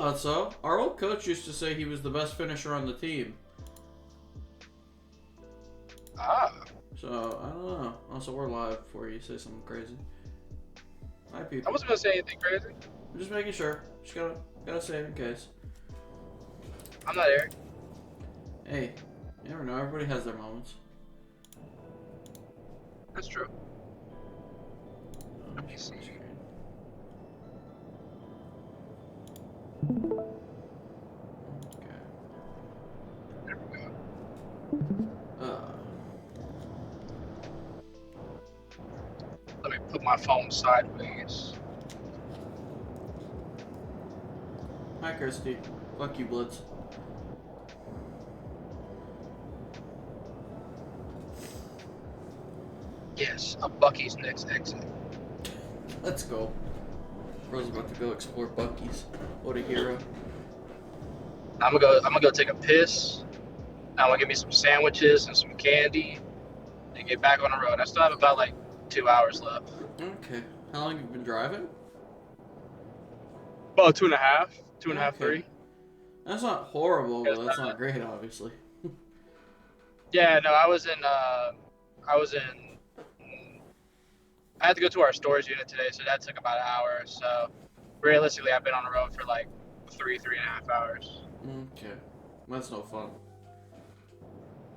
So our old coach used to say he was the best finisher on the team. Ah. So I don't know. Also, we're live before you say something crazy. Hi, I people. wasn't gonna say anything crazy. I'm just making sure. Just gotta say it in case. I'm not Eric. Hey, you never know. Everybody has their moments. That's true. Let me see. Okay. There we go. Let me put my phone sideways. Hi, Christy. Fuck you, Blitz. Yes, a Bucky's next exit. Let's go. Bro's about to go explore Bucky's. What a hero. I'm gonna go take a piss. I'm gonna get me some sandwiches and some candy, and get back on the road. I still have about like 2 hours left. Okay. How long have you been driving? About 2.5, 2.5, 3. That's not horrible, Yes, but that's not great, obviously. Yeah, no, I was in. I had to go to our storage unit today, so that took about an hour. So realistically, I've been on the road for like 3.5 hours. Okay. That's no fun.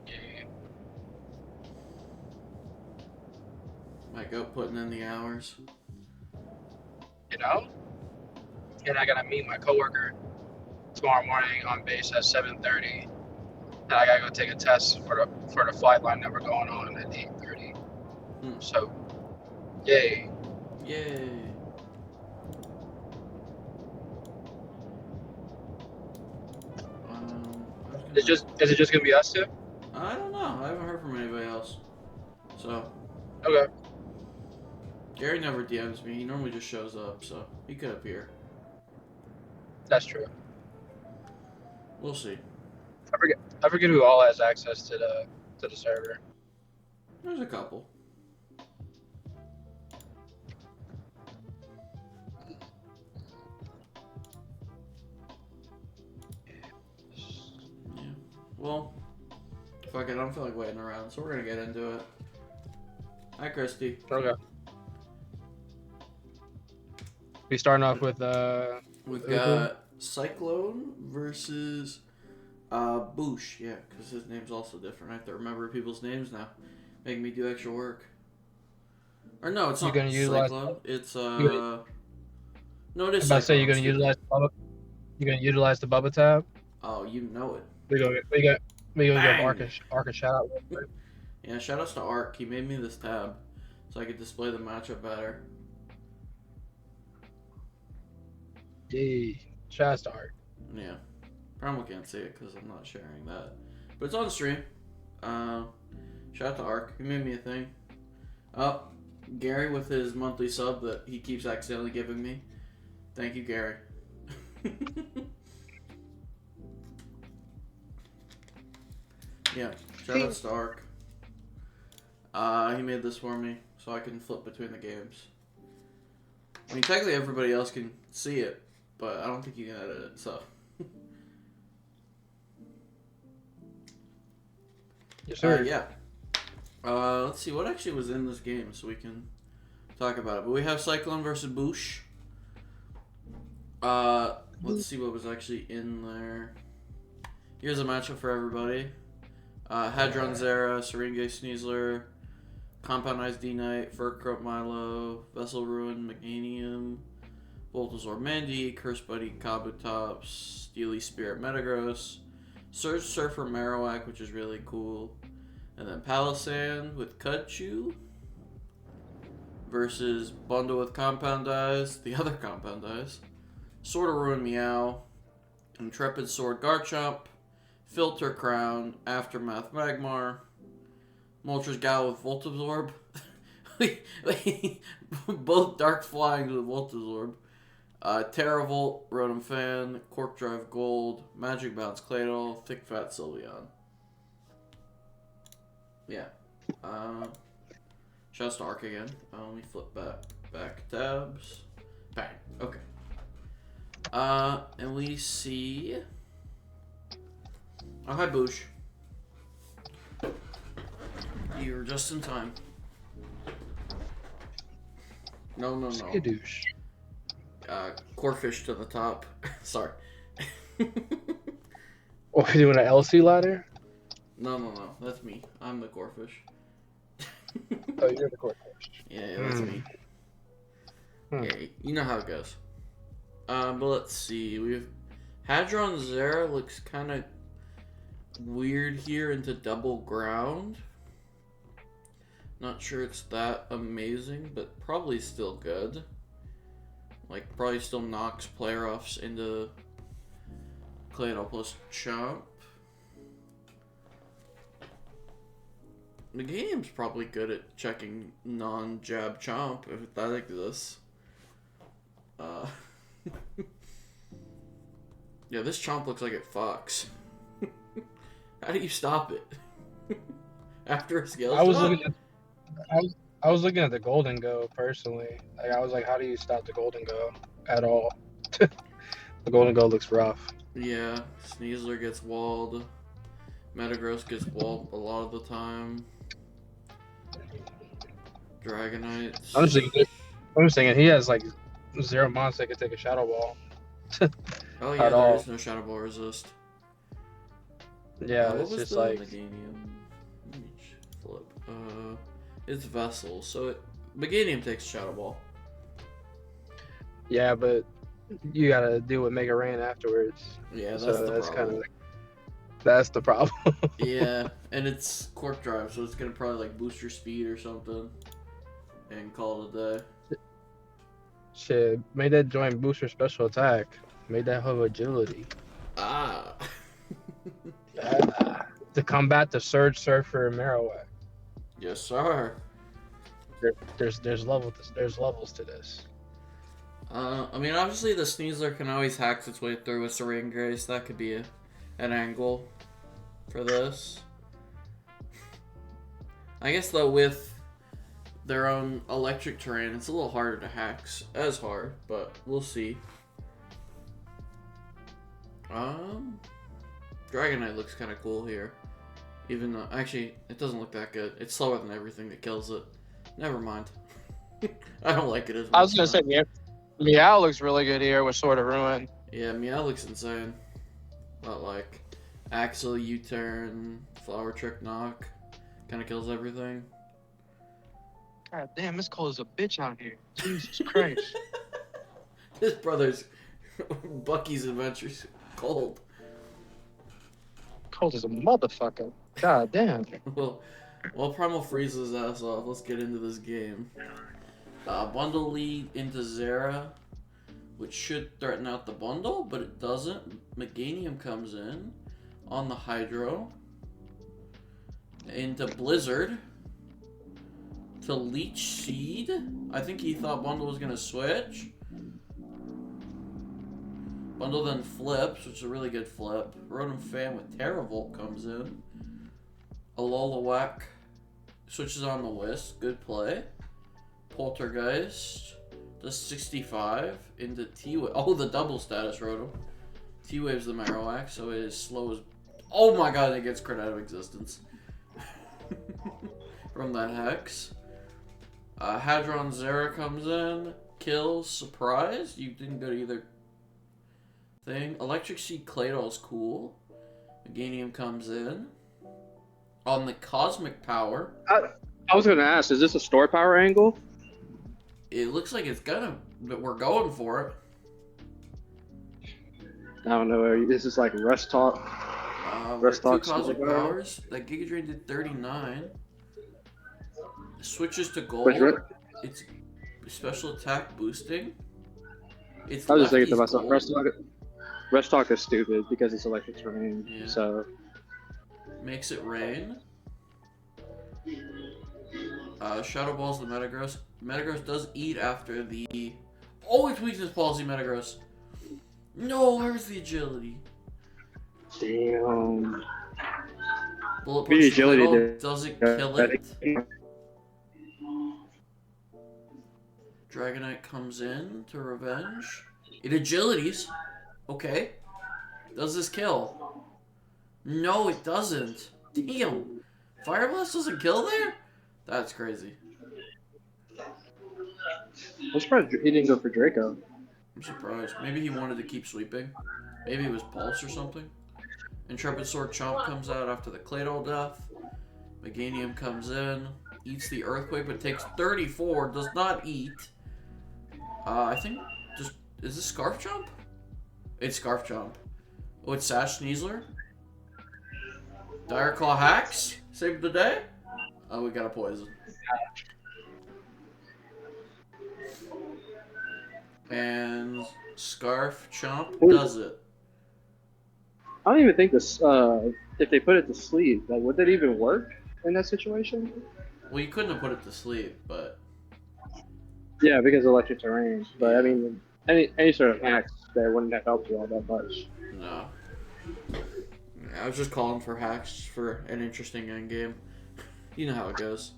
Yeah. Might go putting in the hours. You know. And I gotta meet my coworker tomorrow morning on base at 7:30. And I gotta go take a test for the flight line that we're going on at 8:30. So, yay. Yay. Is it just gonna be us two? I don't know. I haven't heard from anybody else. So. Okay. Gary never DMs me. He normally just shows up, so he could appear. That's true. We'll see. I forget who all has access to the server. There's a couple. Yeah. Well, fuck it. I don't feel like waiting around, so we're gonna get into it. Hi, Christy. Okay. We starting off with We've got Cyclone versus Boosh. Yeah, because his name's also different. I have to remember people's names now, making me do extra work. Or no, it's not Cyclone. It's no, it is I'm about to say Cyclone. you're gonna utilize the Bubba tab. Oh, you know it. We gonna give Bang! Ark a shout out. Yeah, shout outs to Ark. He made me this tab so I could display the matchup better. Yay. Shout outs to Ark. Yeah. Probably can't see it because I'm not sharing that. But it's on stream. Shout out to Ark. He made me a thing. Oh, Gary with his monthly sub that he keeps accidentally giving me. Thank you, Gary. Yeah, shout out to Ark. He made this for me so I can flip between the games. I mean, technically everybody else can see it, but I don't think you can edit it, so. Yes, sir. Yeah. Let's see what actually was in this game so we can talk about it. But we have Cyclone versus Boosh. Let's see what was actually in there. Here's a matchup for everybody. Hadron Zera, Serenge Sneasler, Compound Eyes D-Knight, Furcroat Milo, Vessel Ruin, Meganium, Voltazor Mandy, Curse Buddy Kabutops, Steely Spirit Metagross, Surge Surfer Marowak, which is really cool, and then Palisand with Kudchu versus Bundle with Compound Eyes, the other Compound Eyes, Sword of Ruin Meow, Intrepid Sword Garchomp, Filter Crown, Aftermath Magmar, Moltres Gal with Voltazorb, both Dark Flyings with Voltazorb, Terravolt, Rotom Fan, Cork Drive Gold, Magic Bounce Claydol, Thick Fat Sylveon. Yeah. Shouts to Arc again. Let me flip back tabs. Bang. Okay. And we see. Oh, hi, Boosh. You're just in time. No. Skadoosh. Corefish to the top. Sorry. Oh, you doing an LC ladder? No. That's me. I'm the corefish. Oh, you're the core coach. Yeah, that's me. Hmm. Yeah, you know how it goes. But let's see. We've Hadron Zera looks kind of weird here into double ground. Not sure it's that amazing, but probably still good. Like, probably still knocks player offs into Clado plus Chomp. The game's probably good at checking non-jab Chomp if that exists. Yeah, this Chomp looks like it fucks. How do you stop it? After a scale I was shot? looking at I was looking at the Golden Go personally. Like I was like, how do you stop the Golden Go at all? The Golden Go looks rough. Yeah, Sneasler gets walled. Metagross gets walled a lot of the time. Dragonites. I'm just thinking he has like 0 months that could take a Shadow Ball. Oh yeah, At there all. is no Shadow Ball resist. Yeah, What it's was just the like Meganium? Let me flip. It's Vessel, so Meganium takes Shadow Ball. yeah, but you gotta deal with Mega Rain afterwards. Yeah, that's So the that's problem. kind of that's the problem. Yeah, and it's Cork Drive, so it's gonna probably like boost your speed or something, and call it a day. Shit, made that joint booster special attack. Made that have agility. Ah. Yeah. To combat the Surge Surfer and Marowak. Yes, sir. There's levels to this. I mean, obviously the Sneasler can always hack its way through with Serene Grace. That could be an angle for this. I guess though with their own electric terrain, it's a little harder to hack. As hard, but we'll see. Dragonite looks kind of cool here. Even though, actually, it doesn't look that good. It's slower than everything that kills it. Never mind. I don't like it as much. I was gonna say Meow looks really good here with Sword of Ruin. Yeah, Meow looks insane. But like, Axel, U-turn, Flower Trick Knock, kind of kills everything. God damn, it's cold as a bitch out here. Jesus Christ. His brother's Bucky's Adventures cold. Cold as a motherfucker. God damn. Well, Primal freezes his ass off. Let's get into this game. Bundle lead into Zera, which should threaten out the bundle, but it doesn't. Meganium comes in on the Hydro. Into Blizzard. To Leech Seed. I think he thought bundle was going to switch. Bundle then flips, which is a really good flip. Rotom Fan with Terravolt comes in. Alola switches on the Whisk. Good play. Poltergeist does 65 into T-Wave. Oh, the double status Rotom. T-Wave's the Marowak, so it is slow as... Oh my god, it gets crit out of existence. From that Hex. Hadron Zera comes in. Kills. Surprise. You didn't go to either thing. Electric Seed Claydol is cool. Meganium comes in. On the Cosmic Power. I was gonna ask, is this a store power angle? It looks like it's gonna, but we're going for it. I don't know. This is like Rust Talk. We're 2 Cosmic Powers. That Giga Drain did 39. Switches to gold. It's special attack boosting. It's I was just thinking to Lefty's myself, gold. Rust Talk is stupid because it's electric terrain. Yeah. So Makes it rain. Shadow Balls the Metagross. Metagross does eat after the... Oh, it's weakness palsy Metagross. No, where's the agility? damn. Bullet The Punch agility Claydol doesn't kill it. Dragonite comes in to revenge. It agilities. Okay. Does this kill? No, it doesn't. Damn. Fire Blast doesn't kill there? That's crazy. I'm surprised he didn't go for Draco. I'm surprised. Maybe he wanted to keep sweeping. Maybe it was Pulse or something. Intrepid Sword Chomp comes out after the Claydol death. Meganium comes in. Eats the Earthquake, but takes 34. Does not eat. I think just... Is this Scarf Chomp? It's Scarf Chomp. Oh, it's Sash Sneasler. Dire Claw hacks. Saved the day. Oh, we got a poison. And Scarf Chomp does it. I don't even think this. If they put it to sleep, like, would that even work in that situation? Well, you couldn't have put it to sleep, but... Yeah, because of electric terrain. But I mean, any sort of hacks there wouldn't have helped you all that much. No. I was just calling for hacks for an interesting endgame. You know how it goes.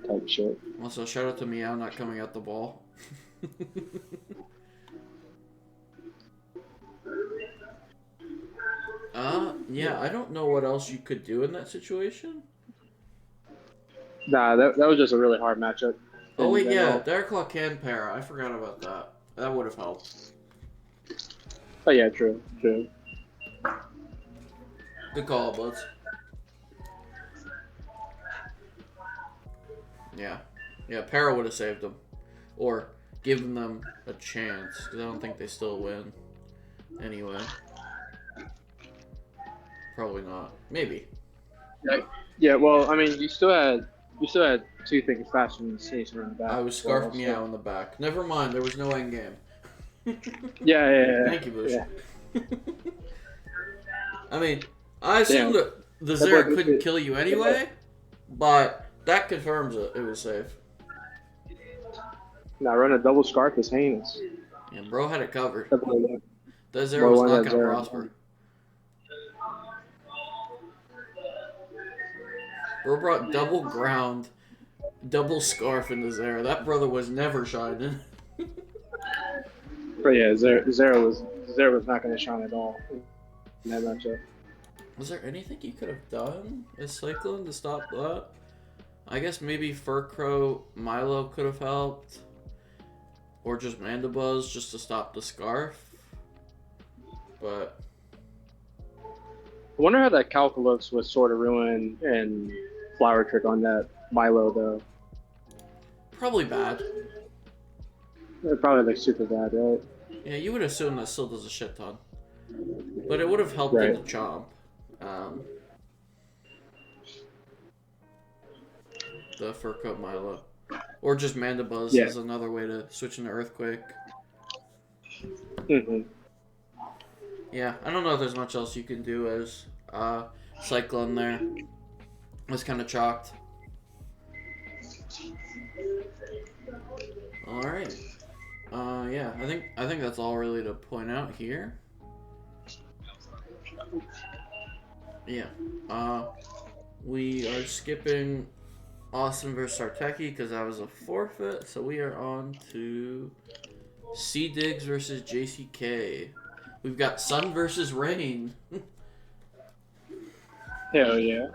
Type shit. Also, shout out to Meow not coming out the ball. Yeah, I don't know what else you could do in that situation. Nah, that was just a really hard matchup. Oh wait, yeah, Dire Claw can para. I forgot about that. That would have helped. Oh yeah, true. Good call, buds. Yeah. Yeah, para would have saved them. Or given them a chance, because I don't think they still win. Anyway. Probably not. Maybe. Yeah, well, I mean, you still had two things faster than the Sneasler in the back. I was Scarf Meow in the back. Never mind, there was no end game. Yeah. Thank you, Bush. Yeah. I mean, I assumed that the Zera couldn't kill you anyway, but that confirms it. It was safe. Now, run a double Scarf is heinous. And bro had it covered. Definitely. That Zera was not going to prosper. Bro brought double ground, double Scarf into Zera. That brother was never shining. But yeah, Zera was not going to shine at all in that matchup. Was there anything you could have done as Cyclone to stop that? I guess maybe Furcrow Milo could have helped. Or just Mandibuzz just to stop the Scarf. But... I wonder how that Calculus was sort of ruined and Flower Trick on that Milo, though. Probably bad. Probably like super bad, right? Yeah, you would assume that still does a shit ton. But it would have helped in the Chomp. The Fur Coat Milo. Or just Mandibuzz is another way to switch into Earthquake. Mm-hmm. Yeah, I don't know if there's much else you can do as Cyclone there. Was kind of chalked. Alright. Yeah, I think that's all really to point out here. Yeah. We are skipping Austin versus Sarteki because that was a forfeit, so we are on to C Diggs versus JCK. We've got Sun versus Rain. Hell yeah.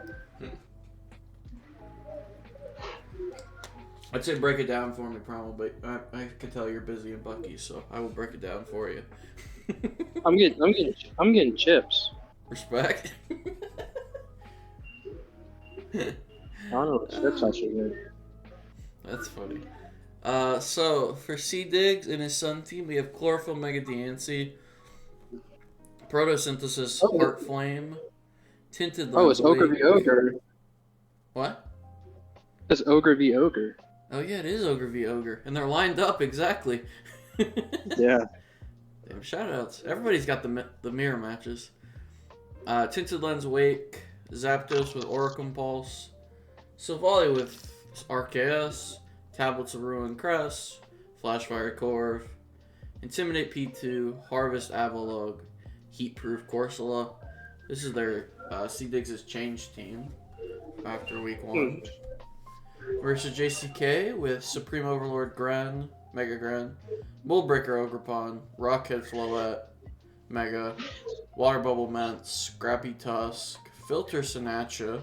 I'd say break it down for me, probably. I can tell you're busy and Bucky, so I will break it down for you. I'm getting chips. Respect. I don't know what chips I should get. That's funny. So for C Diggs and his Sun team, we have Chlorophyll, Mega Diancie, Photosynthesis, Heart Flame, Tinted Lens. Oh, it's Ogre v Ogre. What? It's Ogre v Ogre. Oh yeah, it is Ogre v Ogre, and they're lined up exactly. Yeah. Damn, shoutouts. Everybody's got the mirror matches. Tinted Lens Wake, Zapdos with Oricum Pulse, Silvally with Arceus, Tablets of Ruin Crest, Flashfire Corv, Intimidate P2, Harvest Avalog, Heatproof Corsola. This is their C Diggs' change team after week 1. Versus JCK with Supreme Overlord Gren, Mega Grand. Moldbreaker Ogrepon. Rockhead Floette. Mega. Water Bubble Ments. Scrappy Tusk. Filter Sinatcha.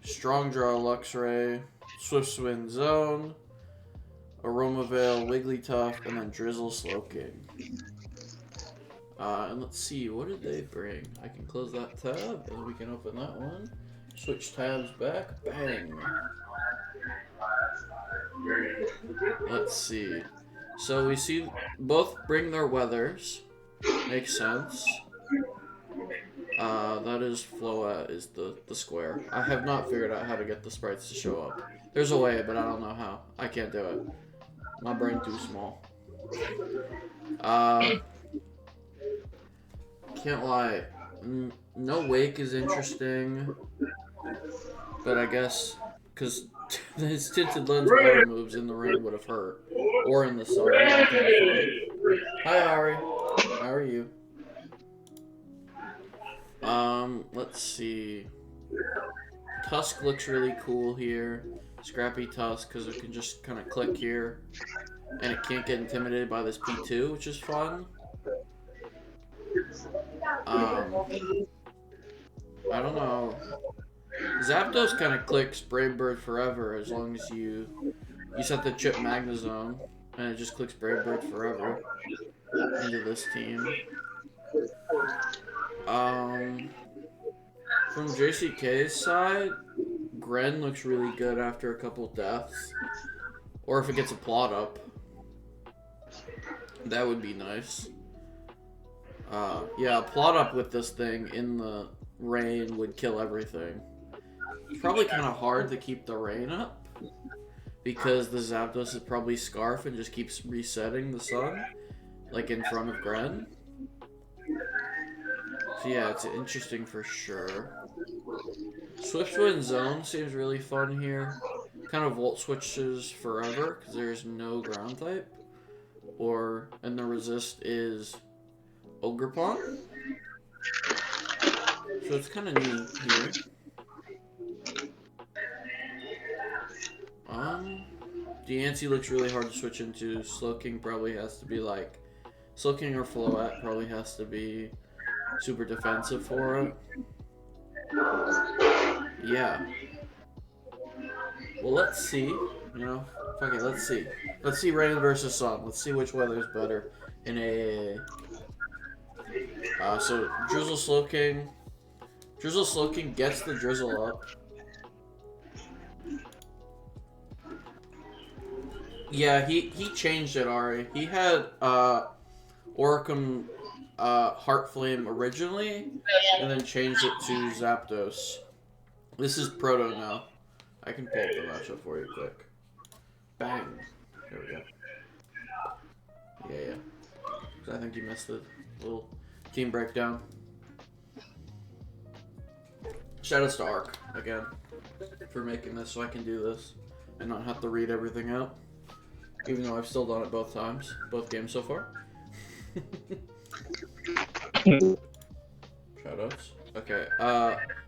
Strong Draw Luxray. Swift Swing Zone. Aroma Veil, Wigglytuff, and then Drizzle Slowking. And let's see, what did they bring? I can close that tab, and we can open that one. Switch tabs back, bang. Let's see. So we see both bring their weathers. Makes sense. That is Floette is the square. I have not figured out how to get the sprites to show up. There's a way, but I don't know how. I can't do it. My brain too small. Can't lie. No Wake is interesting. But I guess, because his tinted lens water moves in the rain would have hurt. Or in the sun. Hi, Ari. How are you? Let's see. Tusk looks really cool here. Scrappy Tusk, because it can just kind of click here. And it can't get intimidated by this P2, which is fun. I don't know. Zapdos kind of clicks Brave Bird forever as long as you set the chip Magnezone. And it just clicks Brave Bird forever into this team. From JCK's side, Gren looks really good after a couple deaths. Or if it gets a plot up. That would be nice. Yeah, a plot up with this thing in the rain would kill everything. It's probably kind of hard to keep the rain up. Because the Zapdos is probably Scarf and just keeps resetting the sun. Like in front of Gren. So yeah, it's interesting for sure. Swift Wind Zone seems really fun here. Kind of Volt switches forever because there's no ground type. And the resist is Ogrepon. So it's kind of neat here. Deancey looks really hard to switch into. Slowking probably has to be like... Slowking or Floette probably has to be super defensive for it. Yeah. Well, let's see. You know, fuck it, let's see. Let's see rain versus sun. Let's see which weather is better in AAA. So Drizzle Slowking. Drizzle Slowking gets the drizzle up. Yeah, he changed it, Ari. He had Oricum Heart Flame originally, and then changed it to Zapdos. This is Proto now. I can pull up the matchup for you quick. Bang. There we go. Yeah. I think you missed the little team breakdown. Shoutouts to Ark, again, for making this so I can do this and not have to read everything out. Even though I've still done it both times, both games so far. Shoutouts. Okay,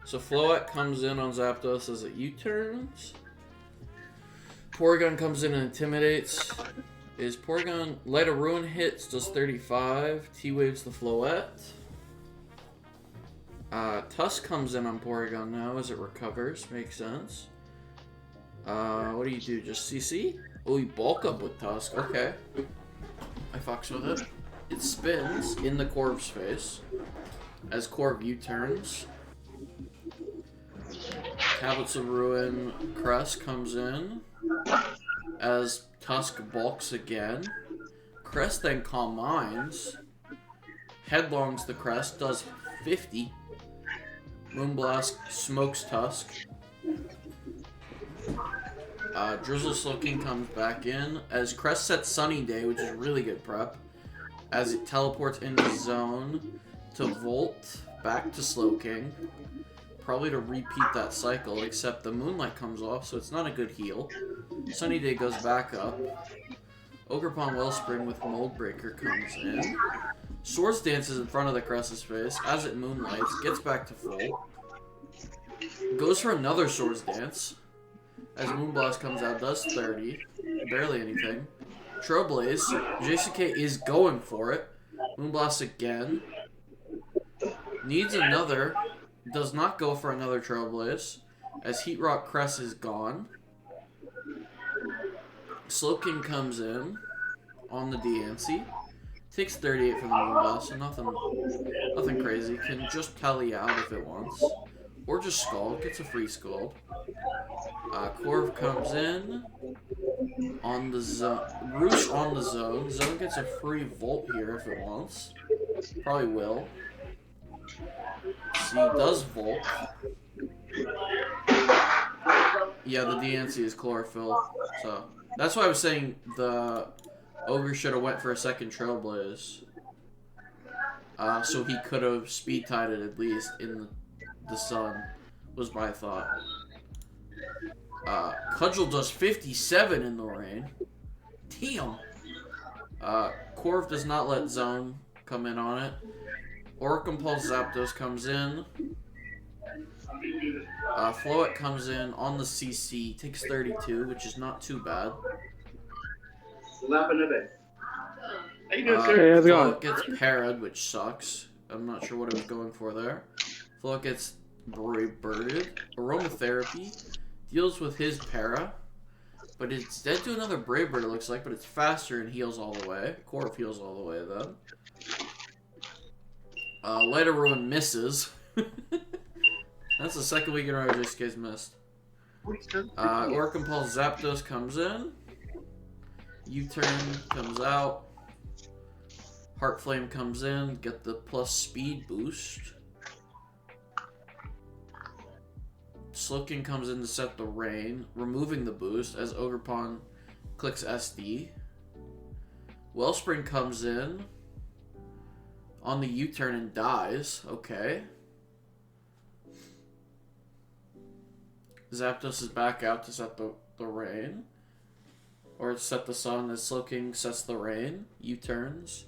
so Floette comes in on Zapdos as it U-turns. Porygon comes in and intimidates. Is Porygon... Light of Ruin hits, does 35. T-Waves the Floette. Tusk comes in on Porygon now as it recovers. Makes sense. What do you do? Just CC? Oh, you bulk up with Tusk. Okay. I fucks with it. It spins in the Corv's face as Corv U-turns. Tablets of Ruin Crest comes in as Tusk bulks again. Crest then Calm Minds. Headlongs the Crest, does 50. Moonblast smokes Tusk. Drizzle Slowking comes back in as Crest sets Sunny Day, which is really good prep. As it teleports into zone to Volt, back to Slowking. Probably to repeat that cycle, except the Moonlight comes off, so it's not a good heal. Sunny Day goes back up. Ogrepon Wellspring with Mold Breaker comes in. Swords Dance is in front of the Crest's face as it Moonlights, gets back to full. Goes for another Swords Dance. As Moonblast comes out, does 30. Barely anything. Trailblaze. JCK is going for it. Moonblast again. Needs another. Does not go for another Trailblaze. As Heat Rock Crest is gone. Slowking comes in on the DNC. Takes 38 from the Moonblast, so nothing crazy. Can just tally out if it wants. Or just Scald. Gets a free Scald. Corv comes in on the zone. Roosh on the zone. Zone gets a free Volt here if it wants. Probably will. See, does Volt. Yeah, the DNC is Chlorophyll. So that's why I was saying the Ogre should have went for a second Trailblaze. So he could have speed tied it at least in the sun, was my thought. Cudgel does 57 in the rain. Damn. Corv does not let Zone come in on it. Oricum Pulse Zapdos comes in. Floet comes in on the CC, takes 32, which is not too bad. Floet gets parried, which sucks. I'm not sure what it was going for there. Floet gets birded. Aromatherapy deals with his para, but it's dead to another Brave Bird, it looks like, but it's faster and heals all the way. Corv heals all the way, then. Light of Ruin misses. That's the second week in a row JCK's missed. Oricum Pulse Zapdos comes in. U-turn comes out. Heart Flame comes in. Get the plus speed boost. Slowking comes in to set the rain, removing the boost as Ogerpon clicks SD. Wellspring comes in on the U-turn and dies. Okay. Zapdos is back out to set the rain. Or set the sun as Slowking sets the rain. U-turns.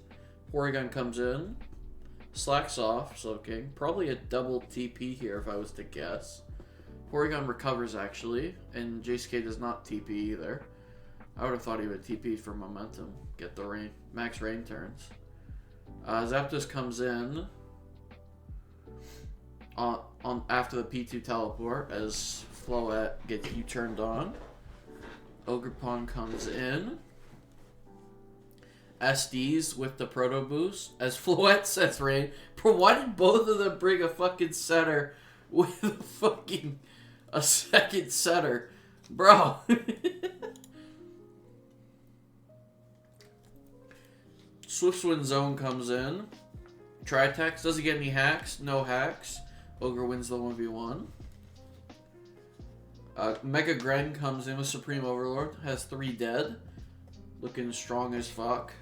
Porygon comes in. Slacks off Slowking. Probably a double TP here if I was to guess. Porygon recovers actually. And JCK does not TP either. I would have thought he would TP for momentum. Get the rain. Max rain turns. Zapdos comes in on after the P2 teleport as Floet gets U-turned on. Ogerpon comes in. SDs with the Proto Boost as Floet sets rain. Bro, why did both of them bring a fucking setter with a second setter? Bro. Swift Zone comes in. Tri-Tax. Does he get any hacks? No hacks. Ogre wins the 1v1. Mega Gren comes in with Supreme Overlord. Has 3 dead. Looking strong as fuck.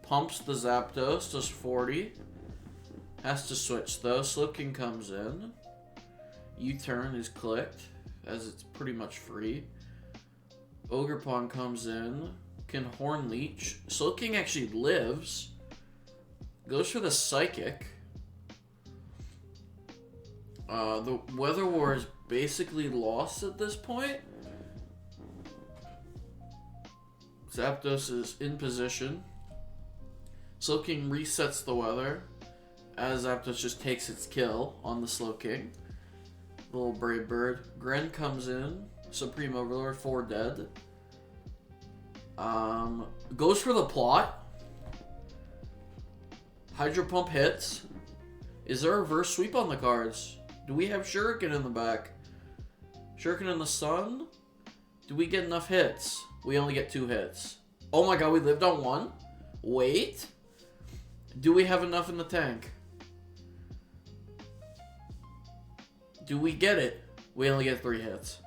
Pumps the Zapdos. Does 40. Has to switch though. Slowking comes in. U-turn is clicked, as it's pretty much free. Ogerpon comes in. Can Horn Leech. Slowking actually lives. Goes for the Psychic. The Weather War is basically lost at this point. Zapdos is in position. Slowking resets the weather as Zapdos just takes its kill on the Slowking. Little Brave Bird. Gren comes in. Supreme Overlord, 4 dead. Goes for the plot. Hydro Pump hits. Is there a reverse sweep on the cards? Do we have Shuriken in the back? Shuriken in the sun? Do we get enough hits? We only get 2 hits. Oh my god, we lived on 1? Wait. Do we have enough in the tank? Do we get it? We only get 3 hits.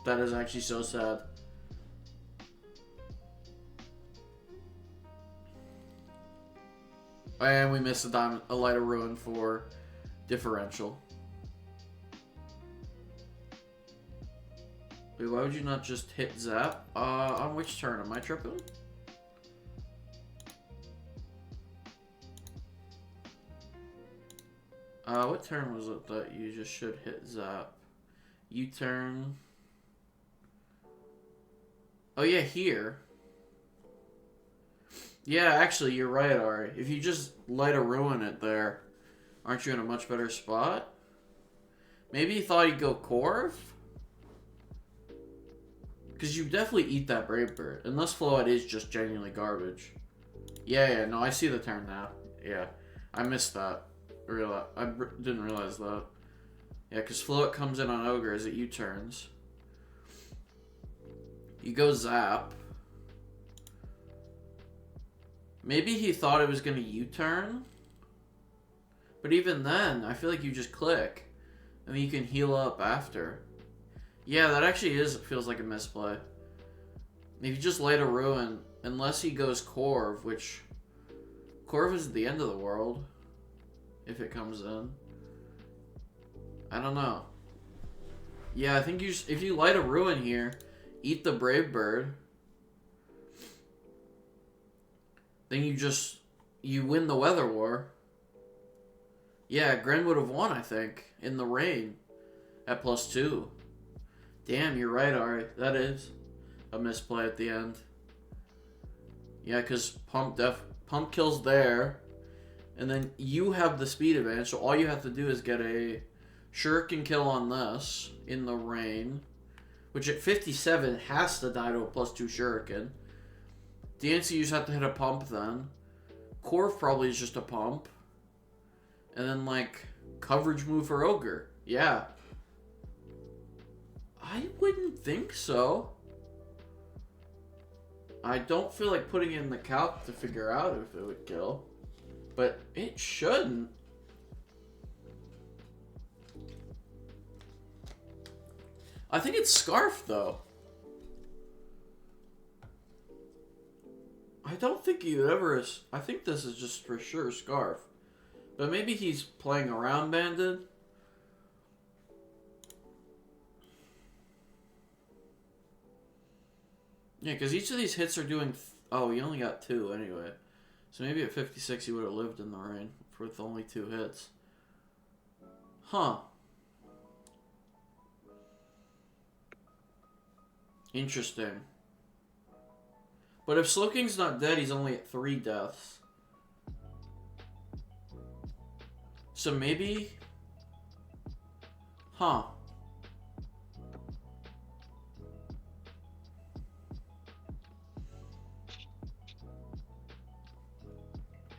That is actually so sad. And we missed a Light of Ruin for differential. Wait, why would you not just hit Zap? On which turn? Am I tripping? What turn was it that you just should hit Zap? U-turn. Oh yeah, here. Yeah, actually, you're right, Ari. If you just light a ruin it there, aren't you in a much better spot? Maybe you thought he'd go Corv? Because you definitely eat that Brave Bird. Unless Float is just genuinely garbage. Yeah, no, I see the turn now. Yeah, I missed that. Didn't realize that. Yeah, because Float comes in on Ogre as it U-turns. You go Zap. Maybe he thought it was going to U-turn. But even then, I feel like you just click. And then you can heal up after. Yeah, that actually feels like a misplay. If you just light a ruin, unless he goes Corv, which Corv is the end of the world if it comes in. I don't know. Yeah, I think if you light a ruin here, eat the Brave Bird, then you win the Weather War. Yeah, Gren would have won, I think, in the rain at +2. Damn, you're right, Ari. That is a misplay at the end. Yeah, because Pump kills there, and then you have the speed advantage, so all you have to do is get a Shuriken kill on this in the rain, which at 57 has to die to a +2 Shuriken. DNC, you just have to hit a Pump then. Corv probably is just a Pump. And then, like, coverage move for Ogre. Yeah. I wouldn't think so. I don't feel like putting in the calc to figure out if it would kill. But it shouldn't. I think it's Scarf, though. I don't think he ever is. I think this is just for sure Scarf. But maybe he's playing around Banded. Yeah, because each of these hits are doing... Oh, he only got 2 anyway. So maybe at 56 he would have lived in the rain with only 2 hits. Huh. Interesting. But if Slowking's not dead, he's only at 3 deaths. So maybe... Huh.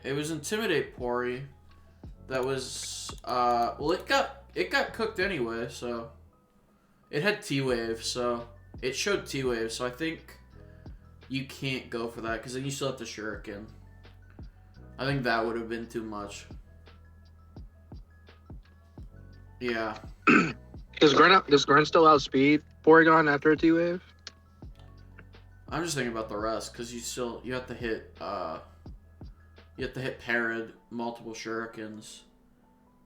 It was Intimidate Pori. That was... well, it got cooked anyway, so... It had T-Wave, so... It showed T-Wave, so I think... You can't go for that, because then you still have to Shuriken. I think that would have been too much. Yeah. Does Gren still outspeed Porygon after a T-Wave? I'm just thinking about the rest, because you have to hit, you have to hit Parad, multiple Shurikens.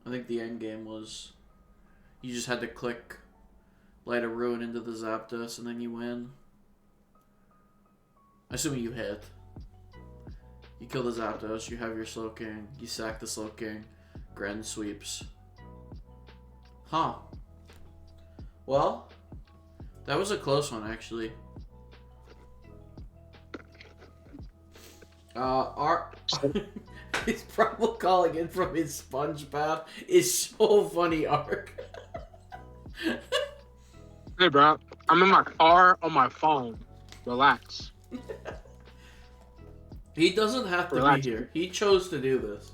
I think the end game was, you just had to click Light a Ruin into the Zapdos, and then you win. Assuming you hit. You kill the Zapdos, you have your Slowking, you sack the Slowking, Gren sweeps. Huh. Well, that was a close one, actually. His problem calling in from his sponge bath is so funny, Ark. Hey, bro. I'm in my car on my phone. Relax. He doesn't have to be here. He chose to do this.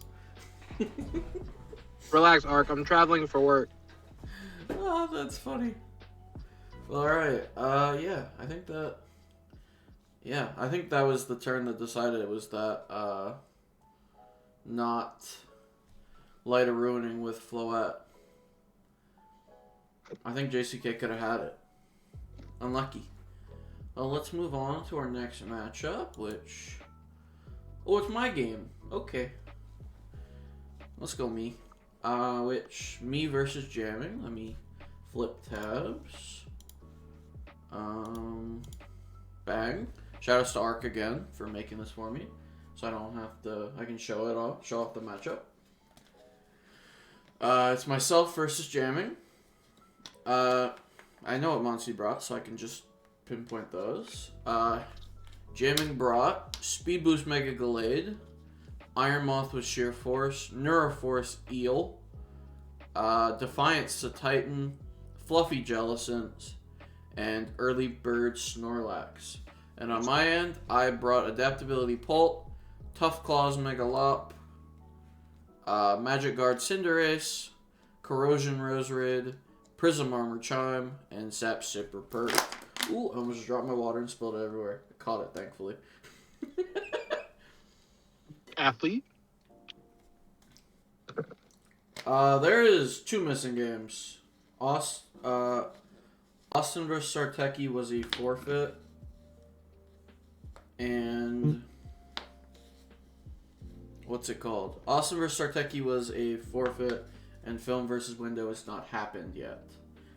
Relax, Ark. I'm traveling for work. Oh, that's funny. Well, alright. Yeah, I think that... Yeah, I think that was the turn that decided it was that, not Light a Ruining with Floette. I think JCK could have had it. Unlucky. Well, let's move on to our next matchup, which... Oh, it's my game. Okay. Let's go me. Which, me versus Jamming. Let me flip tabs. Bang. Shoutouts to Ark again for making this for me. So I don't have to, I can show off the matchup. It's myself versus Jamming. I know what mons he brought, so I can just pinpoint those. Jamming Brat, Speed Boost Mega Gallade, Iron Moth with Sheer Force, Neuroforce Eel, Defiance to Titan, Fluffy Jellicent, and Early Bird Snorlax. And on my end, I brought Adaptability Pult, Tough Claws Megalop, Magic Guard Cinderace, Corrosion Roserade, Prism Armor Chime, and Sap Sipper Perk. Ooh, I almost dropped my water and spilled it everywhere. I caught it, thankfully. Athlete. There is 2 missing games. Austin vs. Sarteki was a forfeit. And what's it called? Austin vs. Sarteki was a forfeit, and Film vs. Window has not happened yet.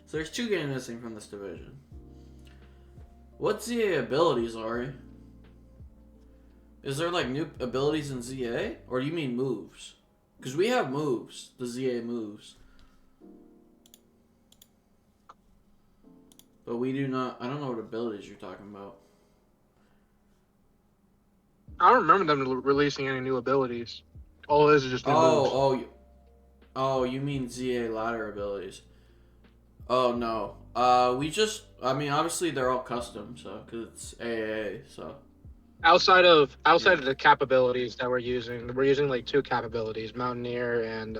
So there's 2 games missing from this division. What's ZA abilities, Ari? Is there like new abilities in ZA? Or do you mean moves? Because we have moves, the ZA moves. But we do not, I don't know what abilities you're talking about. I don't remember them releasing any new abilities. All it is just new moves. You mean ZA ladder abilities. Oh, no. I mean, obviously they're all custom, so, because it's AA, so. Outside of the capabilities that we're using like 2 capabilities, Mountaineer and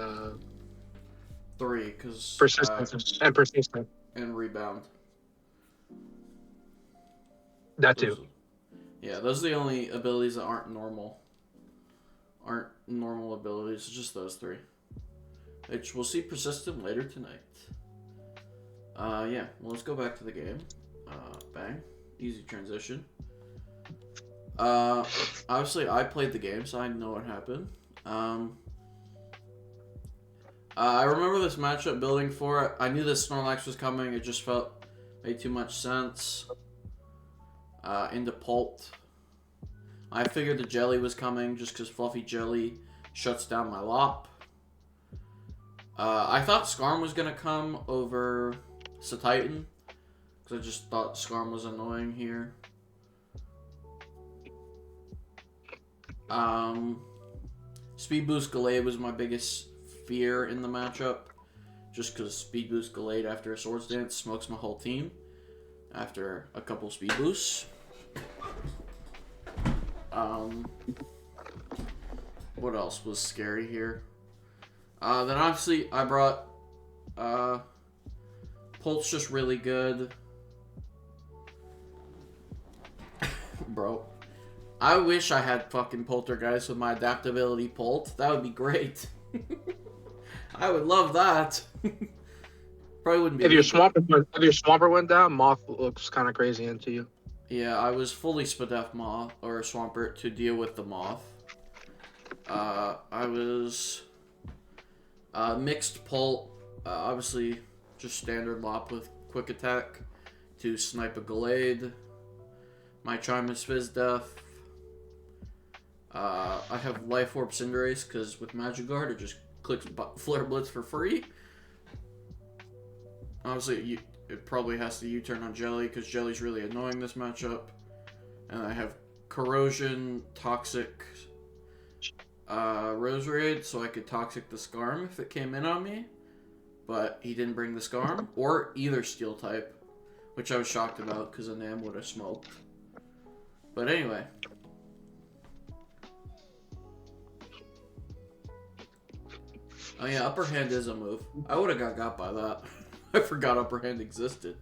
3, because Persistence and Persistent. And Rebound. That too. Those are the only abilities that aren't normal. Aren't normal abilities, it's just those 3. Which we'll see Persistent later tonight. Well, let's go back to the game. Bang. Easy transition. Obviously I played the game, so I know what happened. I remember this matchup building for it. I knew this Snorlax was coming. It just made too much sense. Into Pult. I figured the Jelly was coming just because Fluffy Jelly shuts down my Lop. I thought Skarm was going to come over Satitan, because I just thought Skarm was annoying here. Speed Boost Gallade was my biggest fear in the matchup, just because Speed Boost Gallade after a Swords Dance smokes my whole team after a couple Speed Boosts. What else was scary here? Then obviously I brought Pult's just really good. Bro, I wish I had fucking Poltergeist with my adaptability Pult. That would be great. I would love that. Probably wouldn't be. If your Swampert went down, Moth looks kind of crazy into you. Yeah, I was fully Spadef Moth or Swampert to deal with the Moth. I was mixed Pult, obviously just standard Lop with quick attack to snipe a Gallade. My Chime is Fizz Def. I have Life Orb Cinderace because with Magic Guard it just clicks Flare Blitz for free. Obviously it probably has to U-turn on Jelly because Jelly's really annoying this matchup. And I have Corrosion, Toxic, Roserade, so I could Toxic the Skarm if it came in on me. But he didn't bring the Skarm, or either Steel type, which I was shocked about because a Nam would have smoked. But anyway. Oh yeah, Upper Hand is a move. I would have got by that. I forgot Upper Hand existed.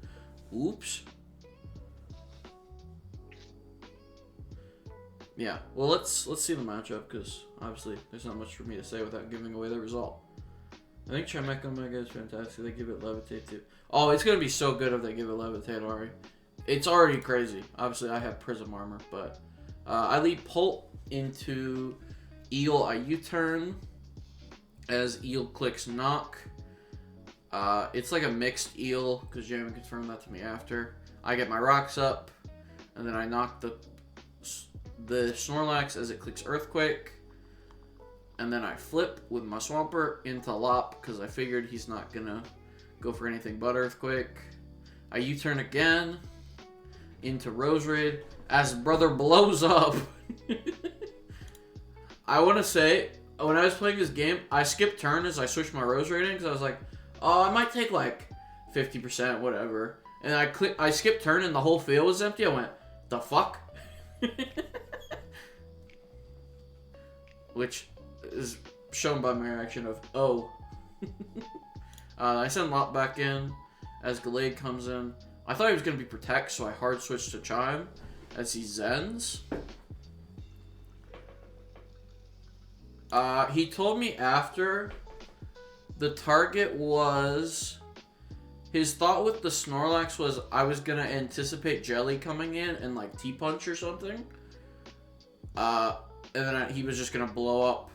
Oops. Yeah, well let's see the matchup because obviously there's not much for me to say without giving away the result. I think Chimecho Mega is fantastic. They give it Levitate too. Oh, it's gonna be so good if they give it Levitate, Ari. It's already crazy. Obviously I have Prism Armor, but I lead Pult into Eel. I U-turn as Eel clicks Knock. It's like a mixed Eel because Jamie confirmed that to me after. I get my rocks up, and then I knock the Snorlax as it clicks Earthquake, and then I flip with my Swampert into Lop because I figured he's not gonna go for anything but Earthquake. I U-turn again, into Rose Raid as brother blows up. I want to say, when I was playing this game, I skipped turn as I switched my Rose Raid in because I was like, oh, I might take like 50%, whatever. And I skipped turn and the whole field was empty. I went, the fuck? Which is shown by my reaction of, oh. I send Lot back in as Gallade comes in. I thought he was going to be Protect, so I hard switched to Chime as he Zens. He told me after the target was... His thought with the Snorlax was I was going to anticipate Jelly coming in and like T-Punch or something. And then he was just going to blow up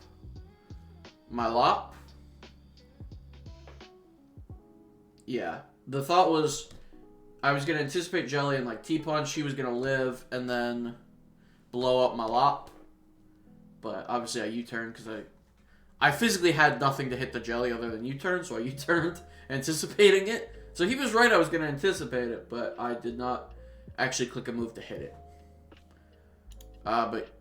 my Lop. Yeah. The thought was I was going to anticipate Jelly and like T-Punch. He was going to live and then blow up my Lop. But obviously I U-turned because I physically had nothing to hit the Jelly other than U-turn. So I U-turned anticipating it. So he was right, I was going to anticipate it. But I did not actually click a move to hit it. But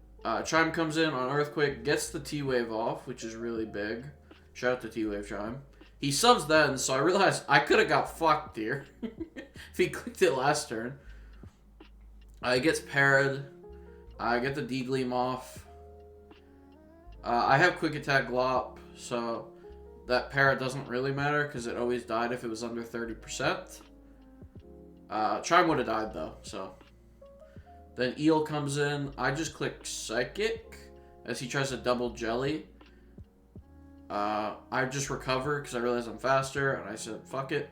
Chime comes in on Earthquake, gets the T-Wave off, which is really big. Shout out to T-Wave Chime. He subs then, so I realized I could have got fucked here if he clicked it last turn. He gets parried. I get the D-Gleam off. I have Quick Attack Glop, so that parrot doesn't really matter because it always died if it was under 30%. Chime would have died though, so. Then Eel comes in. I just click Psychic as he tries to double Jelly. I just recover because I realize I'm faster, and I said, fuck it.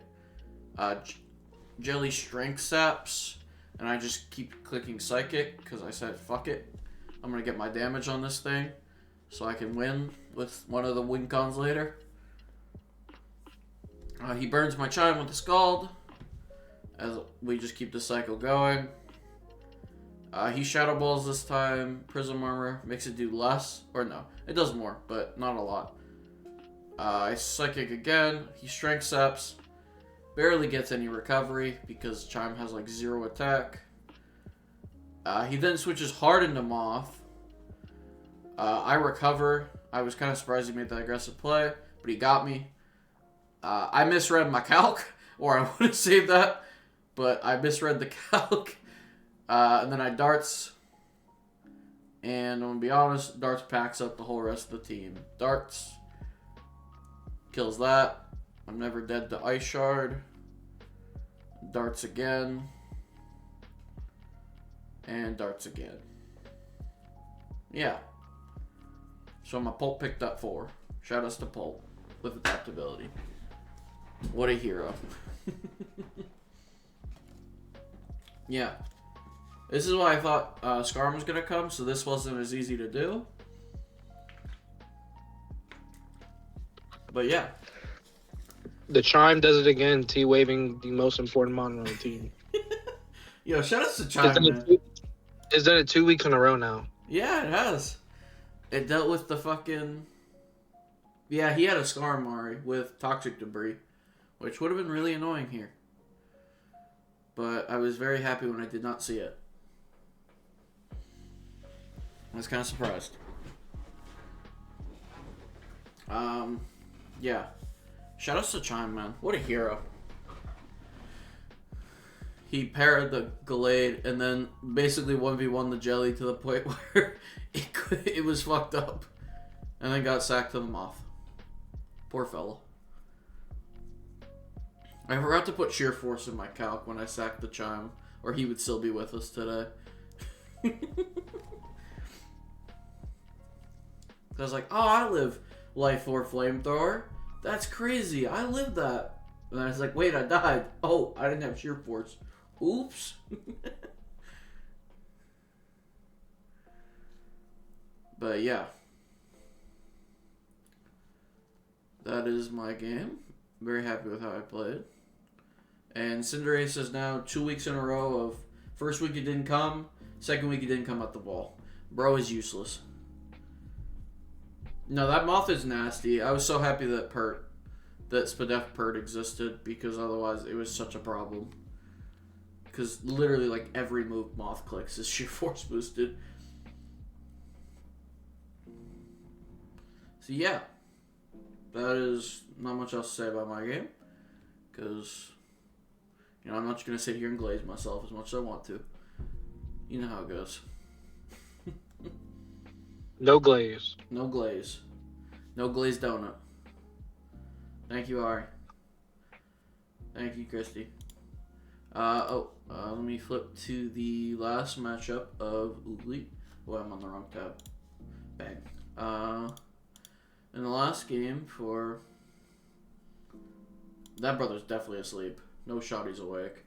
Jelly Strength Saps, and I just keep clicking Psychic because I said, fuck it. I'm going to get my damage on this thing so I can win with one of the win cons later. He burns my Chime with the Scald as we just keep the cycle going. He Shadow Balls this time. Prism Armor makes it do less. Or no, it does more, but not a lot. I Psychic again. He Strength Saps. Barely gets any recovery because Chime has like 0 attack. He then switches hard into Moth. I recover. I was kind of surprised he made that aggressive play, but he got me. I misread my calc, or I would have saved that, but I misread the calc. And then I Darts. And I'm going to be honest, Darts packs up the whole rest of the team. Darts kills that. I'm never dead to Ice Shard. Darts again. And Darts again. Yeah. So my Pulp picked up 4. Shout outs to Pulp with adaptability. What a hero. Yeah. This is why I thought Skarm was going to come, so this wasn't as easy to do. But yeah. The Chime does it again, T-waving the most important mon on the team. Yo, shout out to Chime, man. It's done it 2 weeks in a row now. Yeah, it has. It dealt with the fucking... Yeah, he had a Skarmory with Toxic Debris, which would have been really annoying here. But I was very happy when I did not see it. I was kind of surprised. Yeah. Shoutouts to Chime, man. What a hero. He parried the Gallade and then basically 1v1 the Jelly to the point where it was fucked up. And then got sacked to the Moth. Poor fella. I forgot to put Sheer Force in my calc when I sacked the Chime, or he would still be with us today. I was like, oh, I live Life 4 Flamethrower. That's crazy. I lived that. And I was like, wait, I died. Oh, I didn't have Sheer Force. Oops. But yeah. That is my game. Very happy with how I played. And Cinderace is now 2 weeks in a row of first week he didn't come, second week he didn't come at the wall. Bro is useless. No, that Moth is nasty. I was so happy that Spadef Pert existed because otherwise it was such a problem. because literally like every move Moth clicks is sheer force boosted. So yeah, that is not much else to say about my game, because I'm not just gonna sit here and glaze myself as much as I want to. You know how it goes. No glaze. No glaze. No glazed donut. Thank you, Ari. Thank you, Christy. Let me flip to the last matchup of Oogly. Oh, I'm on the wrong tab. Bang. In the last game for... That brother's definitely asleep. No shot he's awake.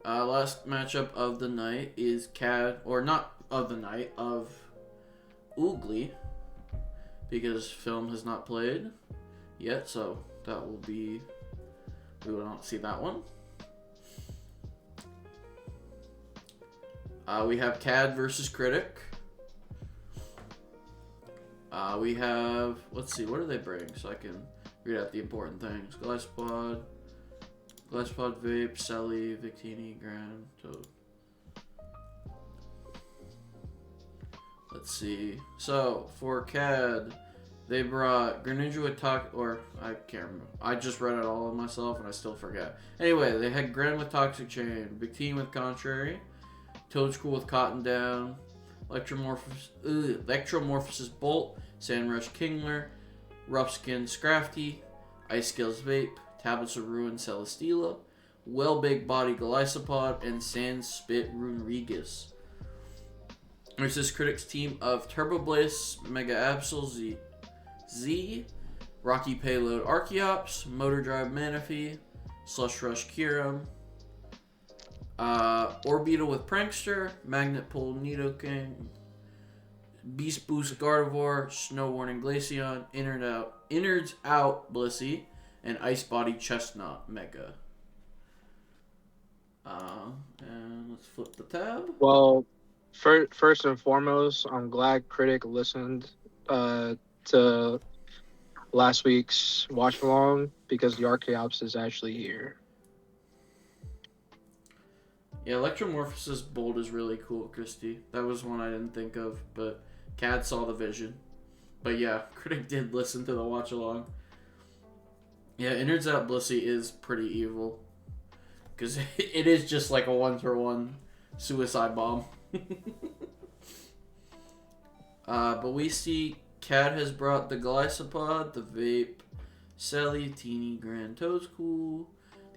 Last matchup of the night is CAD, or not of the night, of Oogly, because Film has not played yet, so that will be, we will not see that one. We have CAD versus Critic. We have, let's see, what do they bring so I can read out the important things. Glyspod, Vape, Selly, Victini, Grand, Toad. Let's see. So, for CAD, they brought Greninja with or I can't remember. I just read it all myself and I still forget. Anyway, they had Grand with Toxic Chain, Victini with Contrary, Toadschool with Cotton Down, Electromorphosis Bolt, Sandrush Kingler, Rough Skin Scrafty, Ice Skills Vape, Tablets of Ruin Celesteela, Well Baked Body Golisopod, and Sand Spit Runerigus. Versus Critics team of Turbo Blaze, Mega Absol Z, Rocky Payload Archeops, Motor Drive Manaphy, Slush Rush Kyurem, Orbeetle with Prankster, Magnet Pull Nidoking, Beast Boost Gardevoir, Snow Warning Glaceon, Innards Out Blissey, and Ice Body Chestnut Mega. And let's flip the tab. Well, first and foremost, I'm glad Critic listened to last week's watch along, because the Archeops is actually here. Yeah, Electromorphosis Bolt is really cool, Christy. That was one I didn't think of, but Cad saw the vision. But yeah, Critic did listen to the watch along. Yeah, Innards Out Blissey is pretty evil, because it is just like a 1-for-1 suicide bomb. But we see Cad has brought the Golisopod, the Vape, Selly, Teeny, Grand Toadschool.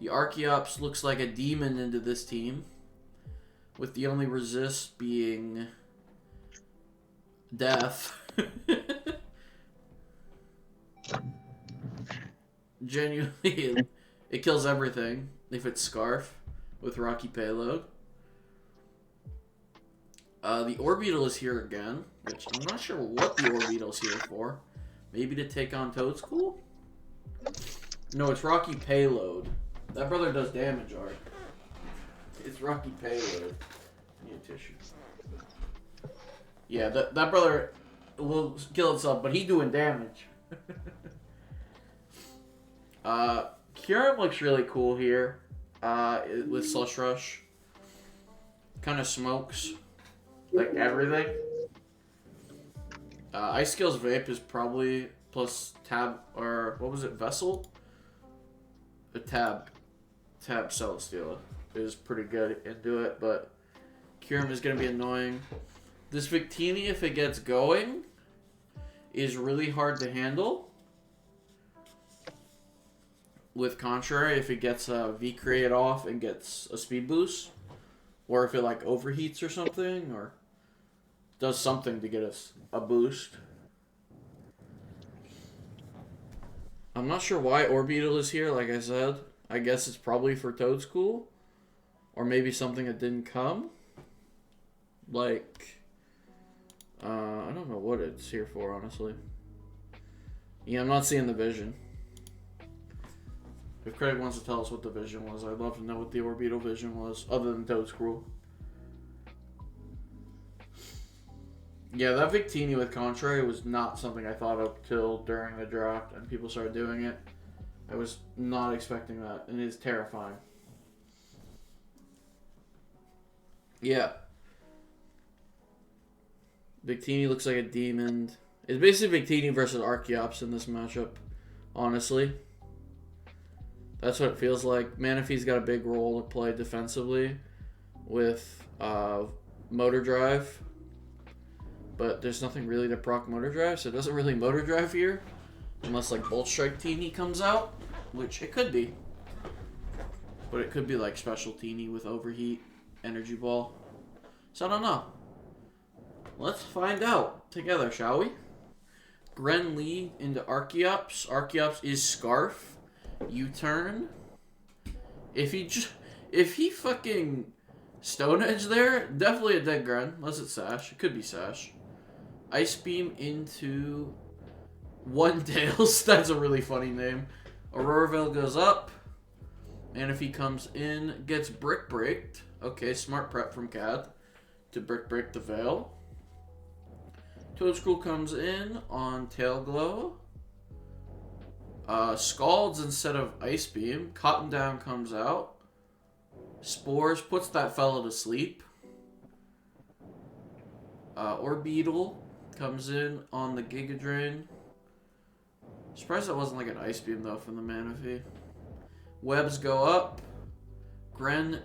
The Archeops looks like a demon into this team, with the only resist being death. Genuinely, it kills everything if it's Scarf with Rocky Payload. The Orbeetle is here again, which I'm not sure what the Orbeetle's here for. Maybe to take on Toadschool? No, it's Rocky Payload. That brother does damage, Art. It's Rocky Payload. I need a tissue. Yeah, that brother will kill itself, but he doing damage. Kyurem looks really cool here. With Slush Rush. Kind of smokes like everything. Ice Skills Vape is probably plus Tab, or what was it, Vessel? The Tab Celesteela is pretty good into it, but Kyurem is going to be annoying. This Victini, if it gets going, is really hard to handle. With Contrary, if it gets a V-Create off and gets a speed boost, or if it like overheats or something, or does something to get us a boost. I'm not sure why Orbeetle is here, like I said. I guess it's probably for Toadschool, or maybe something that didn't come. Like, I don't know what it's here for, honestly. Yeah, I'm not seeing the vision. If Craig wants to tell us what the vision was, I'd love to know what the Orbeetle vision was, other than Toadschool. Yeah, that Victini with Contrary was not something I thought of till during the draft, and people started doing it. I was not expecting that, and it is terrifying. Yeah. Victini looks like a demon. It's basically Victini versus Archeops in this matchup, honestly. That's what it feels like. Manaphy's got a big role to play defensively with Motor Drive. But there's nothing really to proc Motor Drive, so it doesn't really Motor Drive here. Unless, like, Bolt Strike Teeny comes out, which it could be. But it could be, like, Special Teeny with Overheat, Energy Ball. So I don't know. Let's find out together, shall we? Gren lead into Archeops. Archeops is Scarf. U-turn. If he fucking Stone Edge there, definitely a dead Gren. Unless it's Sash. It could be Sash. Ice Beam into One Tails. That's a really funny name. Aurora Veil goes up. And if he comes in, gets Brick Breaked. Okay, smart prep from Cad to Brick Break the Veil. Toadstool comes in on Tail Glow. Scalds instead of Ice Beam. Cotton Down comes out. Spores puts that fellow to sleep. Orbeetle comes in on the Giga Drain. Surprised that wasn't like an Ice Beam though from the Manaphy. Webs go up. Gren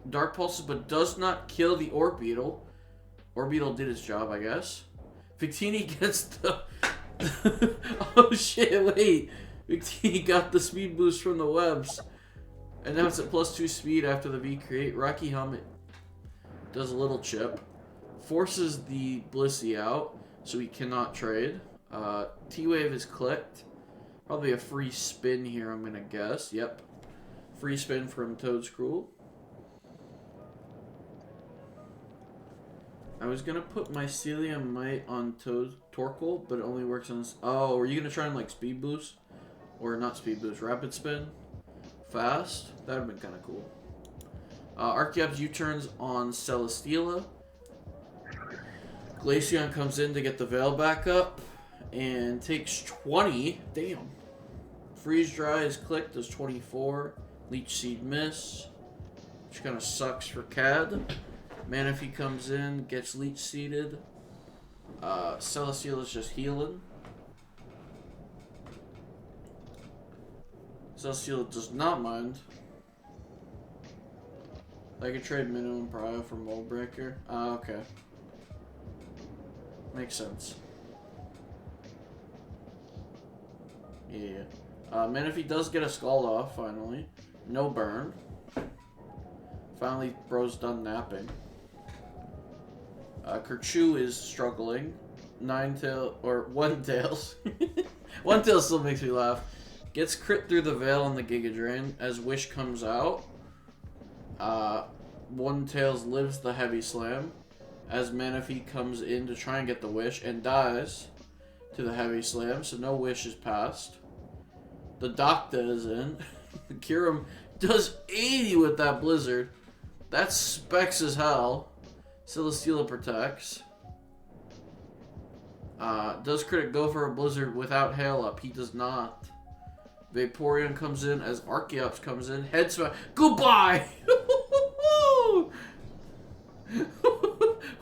Dark Pulses but does not kill the Orbeetle. Orbeetle did its job, I guess. Victini gets the... oh shit, wait. Victini got the speed boost from the webs. And now it's at +2 speed after the V-Create. Rocky Helmet does a little chip. Forces the Blissey out, so he cannot trade. T-Wave is clicked. Probably a free spin here, I'm going to guess. Yep. Free spin from Toadstool. I was going to put Mycelium Might on Torkoal, but it only works on this. Oh, are you going to try and like speed boost? Or not speed boost, rapid spin? Fast? That would have been kind of cool. Archeops U-turns on Celesteela. Glaceon comes in to get the Veil back up and takes 20. Damn. Freeze Dry is clicked, does 24. Leech Seed miss, which kind of sucks for Cad. Manaphy comes in, gets Leech Seeded. Celesteela is just healing. Celesteela does not mind. I could trade Minimum Prio for Mold Breaker. Okay. Makes sense. Yeah. Manaphy does get a Scald off, finally. No burn. Finally, bro's done napping. Kerchoo is struggling. One Tails. One Tails still makes me laugh. Gets crit through the Veil on the Giga Drain as Wish comes out. One Tails lives the Heavy Slam as Manaphy comes in to try and get the Wish and dies to the Heavy Slam, so no Wish is passed. The Docta is in. Kyurem does 80 with that Blizzard. That's specs as hell. Celesteela protects. Does Critic go for a Blizzard without Hail Up? He does not. Vaporeon comes in as Archeops comes in. Head smash. Goodbye!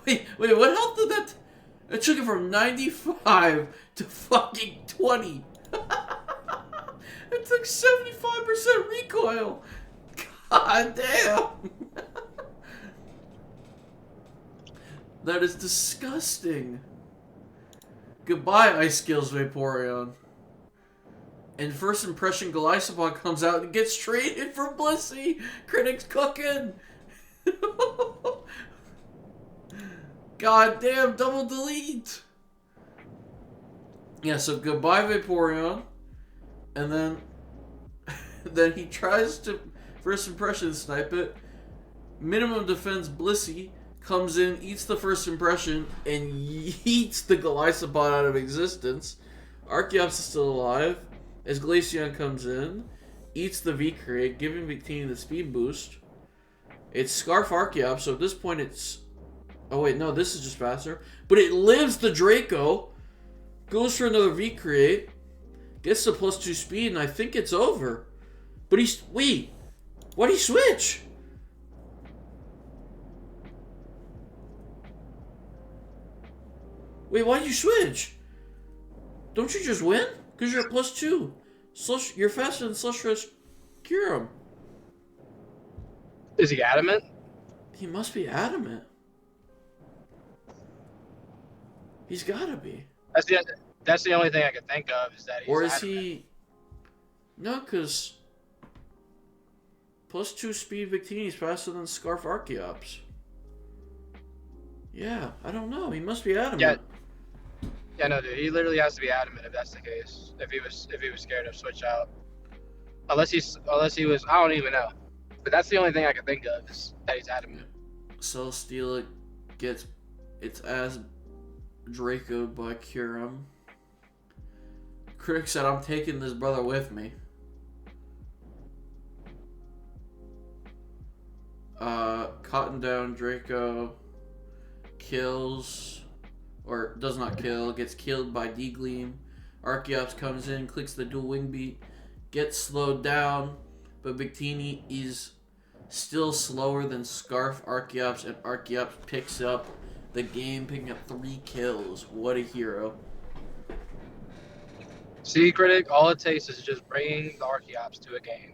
wait, what health did that... It took it from 95 to fucking 20. It took 75% recoil. God damn. That is disgusting. Goodbye, Ice Skills Vaporeon. And first impression, Golisopod comes out and gets traded for Blissey. Critic's cooking. God damn, double delete. Yeah, so goodbye Vaporeon. And then he tries to first impression snipe it. Minimum defense Blissey comes in, eats the first impression, and yeets the Golisopod out of existence. Archeops is still alive. As Glaceon comes in, eats the V-Create, giving Victini the speed boost. It's Scarf Archeops, so at this point it's Oh wait, no, this is just faster. But it lives the Draco, goes for another V create, gets the +2 speed, and I think it's over. But wait, why'd he switch? Wait, why'd you switch? Don't you just win? Because you're at +2. You're faster than Slush Rush Kyurem. Is he adamant? He must be adamant. He's gotta be. That's the only thing I can think of is that he's Or is adamant. he... No, because... +2 speed Victini's faster than Scarf Archeops. Yeah, I don't know. He must be adamant. Yeah, no, dude. He literally has to be adamant if that's the case. If he was scared to switch out, unless he was, I don't even know. But that's the only thing I can think of is that he's adamant. Celesteela gets its ass Draco'd by Kyurem. Critic said, I'm taking this brother with me. Cotton down Draco kills, or does not kill, gets killed by D-Gleam. Archeops comes in, clicks the dual wing beat, gets slowed down, but Victini is still slower than Scarf Archeops, and Archeops picks up the game, picking up 3 kills. What a hero. See, Critic, all it takes is just bringing the Archeops to a game,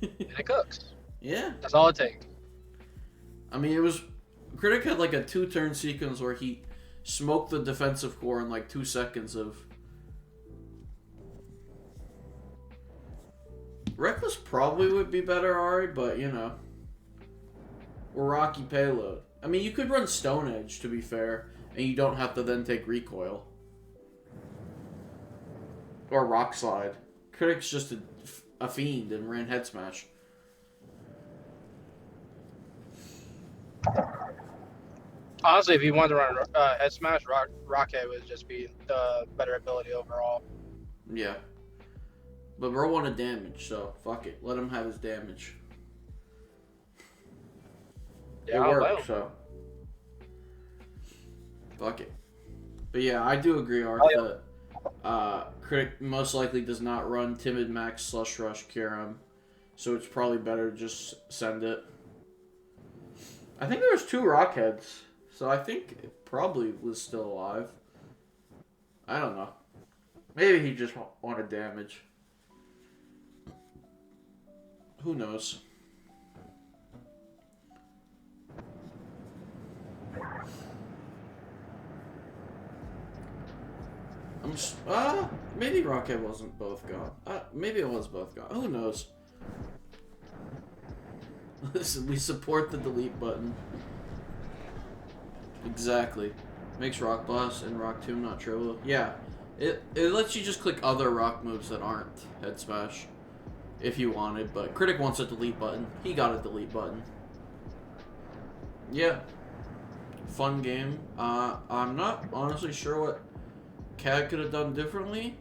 and it cooks. Yeah. That's all it takes. I mean, Critic had like a 2-turn sequence where he smoked the defensive core in like 2 seconds of... Reckless probably would be better, Ari, but you know. Or Rocky Payload. I mean, you could run Stone Edge, to be fair, and you don't have to then take Recoil. Or Rock Slide. Critic's just a fiend and ran Head Smash. Honestly, if you wanted to run Head Smash, Rocket would just be the better ability overall. Yeah. But bro wanted damage, so fuck it. Let him have his damage. Yeah, It worked, so. Fuck it. But yeah, I do agree, Art, that Critic most likely does not run Timid Max Slush Rush Kyurem, so it's probably better to just send it. I think there was 2 Rockheads, so I think it probably was still alive. I don't know. Maybe he just wanted damage. Who knows? Maybe Rocket wasn't both gone. Maybe it was both gone. Who knows? Listen, we support the delete button. Exactly. Makes Rock Blast and Rock Tomb not trivial. Yeah. It lets you just click other rock moves that aren't Head Smash. If you wanted, but Critic wants a delete button. He got a delete button. Yeah. Fun game. I'm not honestly sure what CAD could have done differently.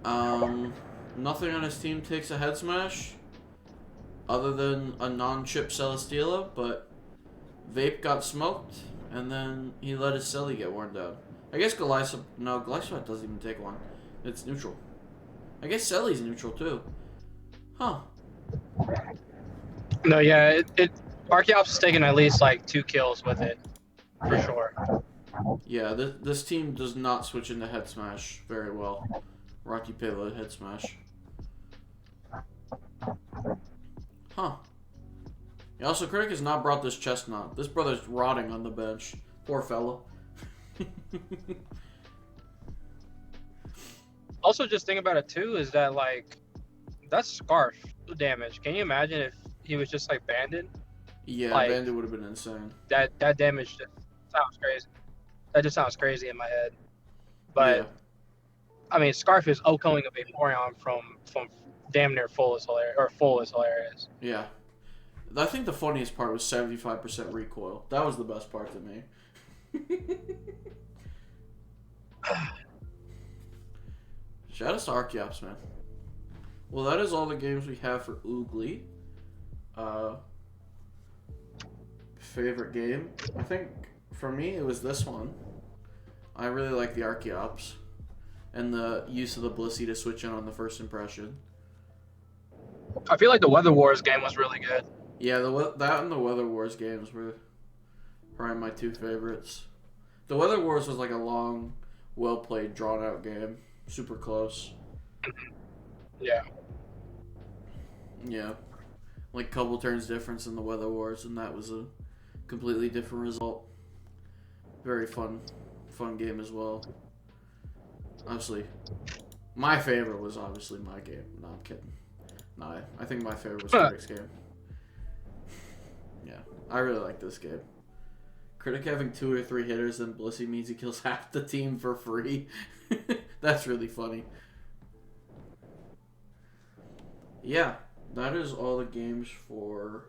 Nothing on his team takes a Head Smash other than a non-chip Celesteela, but Vape got smoked, and then he let his Celly get worn down. I guess Glycop doesn't even take one. It's neutral. I guess Celly's neutral too. Huh. No, yeah, Archeops is taking at least like 2 kills with it, for sure. Yeah, this team does not switch into Head Smash very well. Rocky Payload Head Smash. Huh. Yeah, also, Critic has not brought this Chestnut. This brother's rotting on the bench. Poor fella. Also, just think about it too, is that like, that's Scarf damage. Can you imagine if he was just like Banded? Yeah, like, Bandit would have been insane. That damage just sounds crazy. That just sounds crazy in my head. But yeah. I mean, Scarf is Okoing a Vaporeon from damn near full is hilarious. Yeah. I think the funniest part was 75% recoil. That was the best part to me. Shout out to Archeops, man. Well, that is all the games we have for Oogly. favorite game, I think for me it was this one. I really like the Archeops and the use of the Blissey to switch in on the first impression. I feel like the Weather Wars game was really good. Yeah, that and the Weather Wars games were probably my two favorites. The Weather Wars was like a long, well played, drawn out game, super close. Yeah. Yeah, like couple turns difference in the Weather Wars, and that was a completely different result. Very fun game as well. Obviously, my favorite was obviously my game. No, I'm kidding. No, I think my favorite was Critic's game. Yeah, I really like this game. Critic having 2 or 3 hitters and Blissey means he kills half the team for free. That's really funny. Yeah, that is all the games for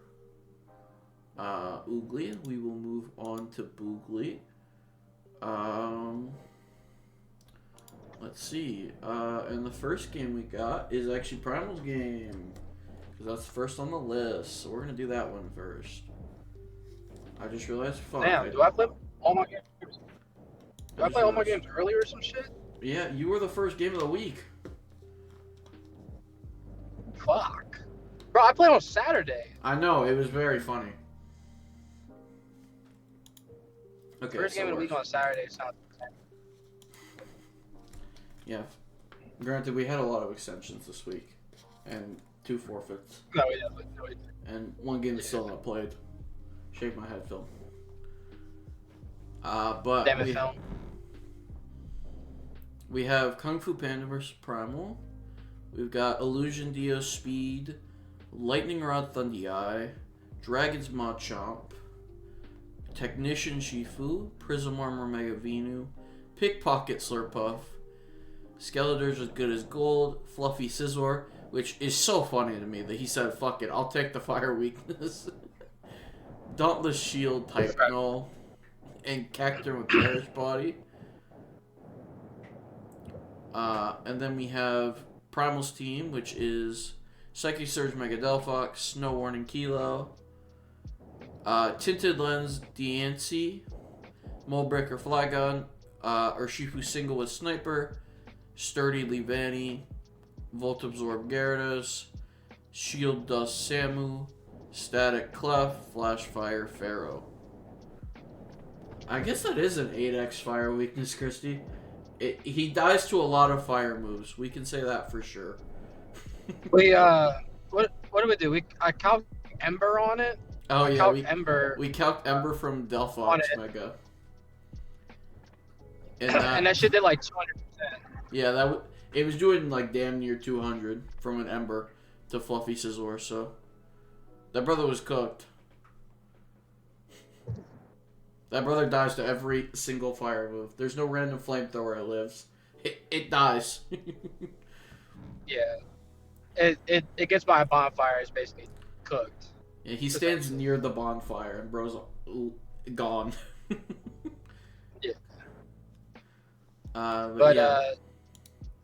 Oogly. We will move on to Boogly. Let's see. And the first game we got is actually Primal's game. Because that's first on the list. So we're going to do that one first. I just realized. Fuck. Damn, do I play all my games? Do I play all my games earlier or some shit? Yeah, you were the first game of the week. Fuck. Bro, I played on Saturday. I know, it was very funny. Okay, First game of the week on Saturday sounds insane. Yeah. Granted, we had a lot of extensions this week. And 2 forfeits. No, we didn't. No, we didn't. And 1 game that's still not played. Shake my head, Phil. But Damn it, Phil. We have Kung Fu Panda vs. Primal. We've got Illusion Dio Speed, Lightning Rod Thunder Eye, Dragon's Machamp, Technician Shifu, Prism Armor Mega Venu, Pickpocket Slurpuff, Skeletor's As Good as Gold, Fluffy Scizor, which is so funny to me that he said, fuck it, I'll take the fire weakness. Dauntless Shield Type Null, and Cacturn with Perish Body. And then we have Primal's team, which is Psychic Surge Mega Delphox, Snow Warning Kilo, Tinted Lens Diancie, Molebreaker Flygon, Urshifu Single with Sniper, Sturdy Leavanny, Volt Absorb Gyarados, Shield Dust Samu, Static Clef, Flash Fire Pharaoh. I guess that is an 8x fire weakness, Christy. He dies to a lot of fire moves. We can say that for sure. We what do we do? I calc Ember on it. Oh yeah, we calc Ember from Delphox Mega. And that shit did like 200%. Yeah, it was doing like damn near 200 from an Ember to Fluffy Scizor, so that brother was cooked. That brother dies to every single fire move. There's no random flamethrower it lives. It dies. Yeah. It gets by a bonfire. It's basically cooked. Yeah, he stands near the bonfire and bro's gone. Yeah. But yeah.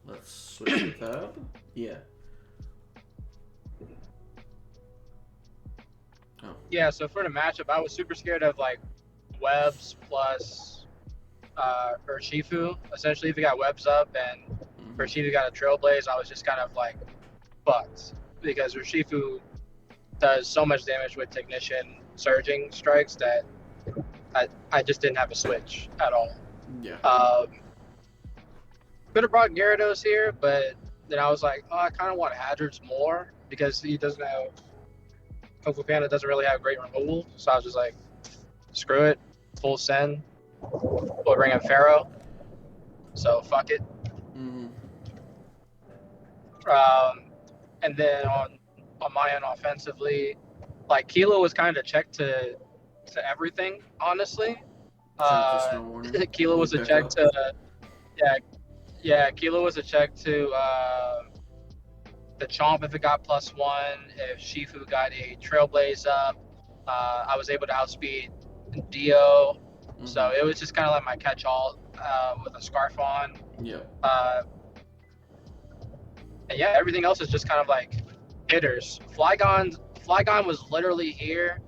Let's switch the tab. Yeah. Oh. Yeah, so for the matchup, I was super scared of like webs plus Urshifu. Essentially, if he got webs up and Urshifu got a Trailblaze, I was just kind of like fucked because Urshifu does so much damage with Technician Surging Strikes that I just didn't have a switch at all. Yeah. Could have brought Gyarados here, but then I was like, oh, I kind of want Hazards more because he doesn't have Kung Fu Panda doesn't really have great removal, so I was just like, screw it, full send. We'll bring in Pharaoh, so fuck it. Mm-hmm. And then on my end offensively, like Kilo was kind of checked to everything, honestly. Kilo was a check to Kilo was a check to the Chomp if it got +1. If Shifu got a Trailblaze up, I was able to outspeed Dio. Mm-hmm. So it was just kind of like my catch-all with a Scarf on. Yeah. And yeah, everything else is just kind of like hitters. Flygon was literally here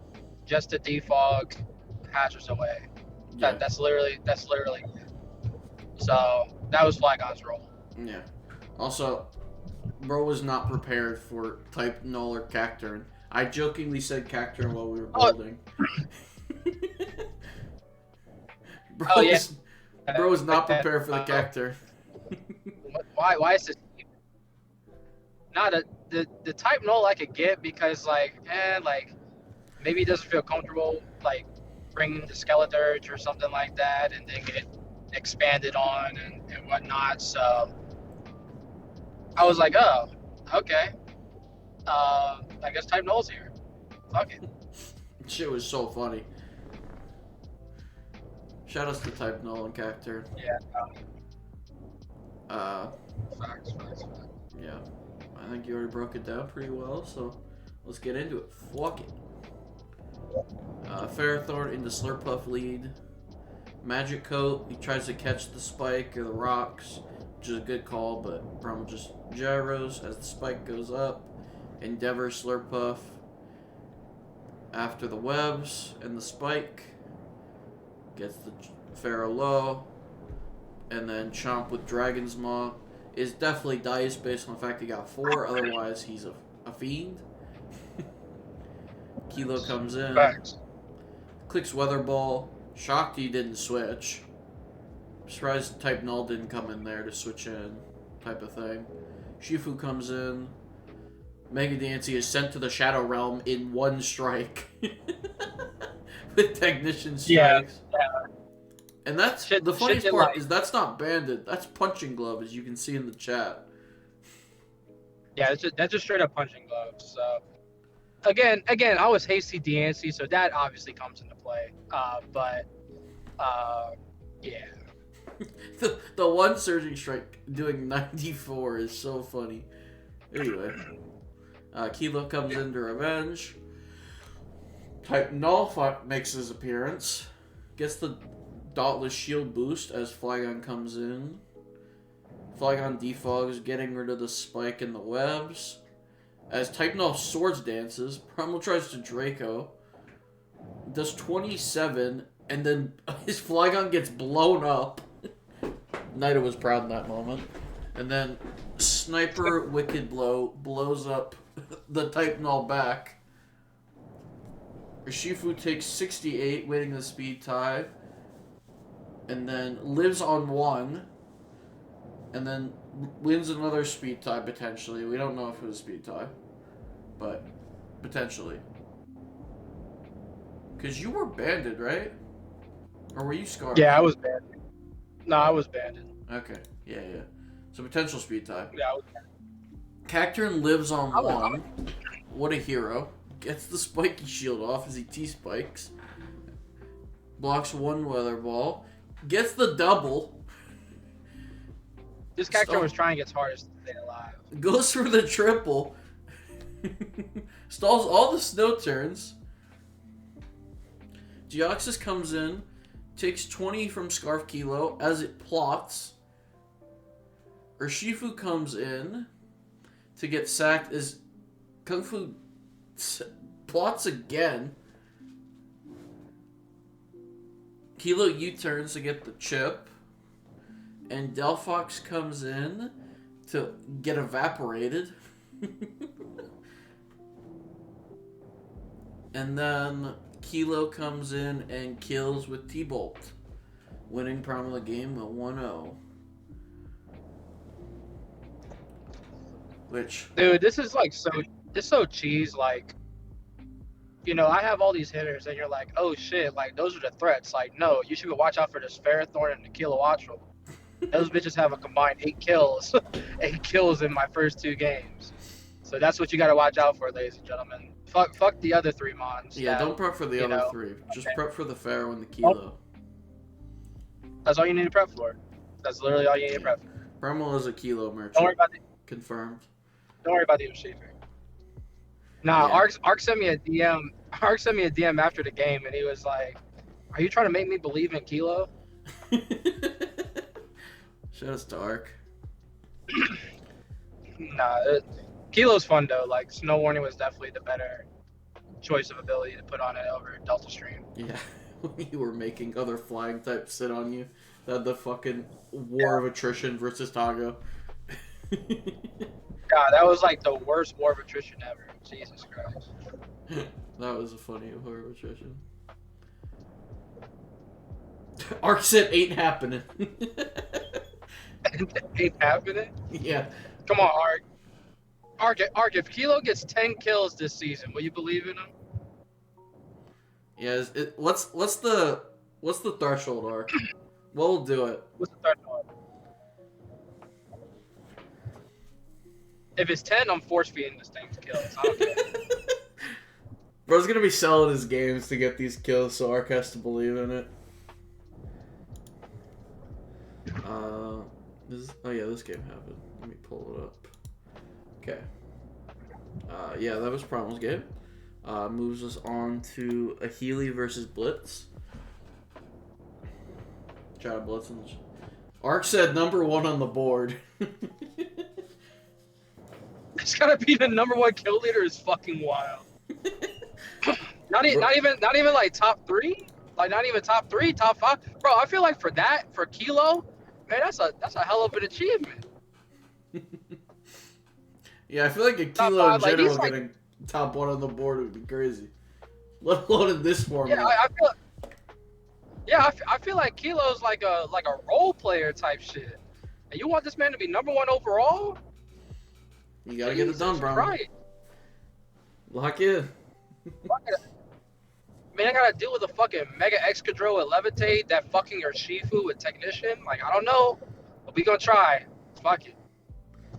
just to defog hazards away. Yeah. That's literally it. So that was Flygon's role. Yeah. Also, bro was not prepared for type null or Cacturn. I jokingly said Cacturn while we were building. Oh, yeah. Bro was not prepared for the Cacturn. Why is this? Not the type null I could get because like maybe he doesn't feel comfortable like bringing the Skeleturge or something like that, and then get expanded on and whatnot. So I was like, oh, okay. I guess type null's here. Fuck it. Shit was so funny. Shout outs to type null and Cacturn. Yeah. Facts. Facts. Yeah. I think you already broke it down pretty well, so let's get into it. Fuck it. Ferrothorn into Slurpuff lead. Magic Coat, he tries to catch the spike or the rocks, which is a good call, but Brum just gyros as the spike goes up. Endeavor Slurpuff after the webs and the spike. Gets the Pharaoh low. And then Chomp with Dragon's Maw is definitely dice based on the fact he got 4, otherwise he's a fiend. Kilo comes in. Facts. Clicks Weather Ball. Shocked he didn't switch. Surprised type null didn't come in there to switch in, type of thing. Shifu comes in. Mega Dancy is sent to the Shadow Realm in 1 strike. With Technician strikes. Yeah. And that's the funniest part is that's not banded. That's punching glove, as you can see in the chat. Yeah, that's just straight up punching gloves. So again, I was hasty DNC, so that obviously comes into play. Yeah. the one surging strike doing 94 is so funny. Anyway, Kilo comes into revenge. Type null makes his appearance. Gets the Dauntless Shield boost as Flygon comes in. Flygon defogs, getting rid of the spike and the webs. As Type null Swords dances, Primal tries to Draco. Does 27, and then his Flygon gets blown up. Nida was proud in that moment. And then Sniper Wicked Blow blows up the Type null back. Shifu takes 68, winning the speed tie. And then lives on 1. And then wins another speed tie, potentially. We don't know if it was a speed tie. But, potentially. Because you were banded, right? Or were you scarred? Yeah, I was banded. No, I was banded. Okay. Yeah. So, potential speed tie. Yeah, I was banded. Cacturn lives on 1. What a hero. Gets the spiky shield off as he T-spikes. Blocks 1 weather ball. Gets the double. This Cacturn was trying its hardest to stay alive. Goes for the triple. Stalls all the snow turns. Deoxys comes in. Takes 20 from Scarf Kilo as it plots. Urshifu comes in to get sacked as Kung Fu plots again. Kilo U-turns to get the chip. And Delphox comes in to get evaporated. And then Kilo comes in and kills with T-Bolt. Winning Primal the game at 1-0. Which... Dude, this is like so cheese, like... You know, I have all these hitters, and you're like, oh shit, like, those are the threats. Like, no, you should watch out for this Ferrothorn and the Kilowattrel. Those bitches have a combined 8 kills. 8 kills in my first 2 games. So that's what you gotta watch out for, ladies and gentlemen. Fuck the other 3 mons. Yeah, don't prep for the other 3. Just prep for the Pharaoh and the Kilo. That's all you need to prep for. That's literally all you need to prep for. Primal is a Kilo merchant. Don't worry about the Confirmed. Don't worry about the Urshifu. Nah, Yeah. Ark sent me a DM. Ark sent me a DM after the game, and he was like, "Are you trying to make me believe in Kilo?" Shout out to Ark. Nah, Kilo's fun though. Like Snow Warning was definitely the better choice of ability to put on it over Delta Stream. Yeah, you were making other flying types sit on you. That the fucking war of attrition versus Tago. God, that was like the worst war of attrition ever. Jesus Christ. That was a funny war of attrition. Arc said ain't happening. Ain't happening? Yeah. Come on, Arc. Arc, if Kilo gets 10 kills this season, will you believe in him? Yeah. What's the threshold, Arc? We'll do it. What's the third one? If it's 10, I'm force feeding this thing to kills. I don't care. Bro's gonna be selling his games to get these kills, so Arc has to believe in it. Oh yeah, this game happened. Let me pull it up. Okay. Yeah, that was Primal's game. Moves us on to a Healy versus Blitz. Shout out Blitz. Arc said number 1 on the board. It's gotta be the number 1 kill leader is fucking wild. not even like top 3, like not even top 3, top 5. Bro, I feel like for Kilo, man, that's a hell of an achievement. Yeah, I feel like a Kilo in general getting top 1 on the board would be crazy. Let alone in this format. I feel like Kilo's like a role player type shit. And you want this man to be number 1 overall? You gotta get it done, bro. Right. Lock in. Man, I gotta deal with a fucking Mega Excadrill with Levitate, that fucking Urshifu with Technician. Like, I don't know, but we gonna try. Fuck it.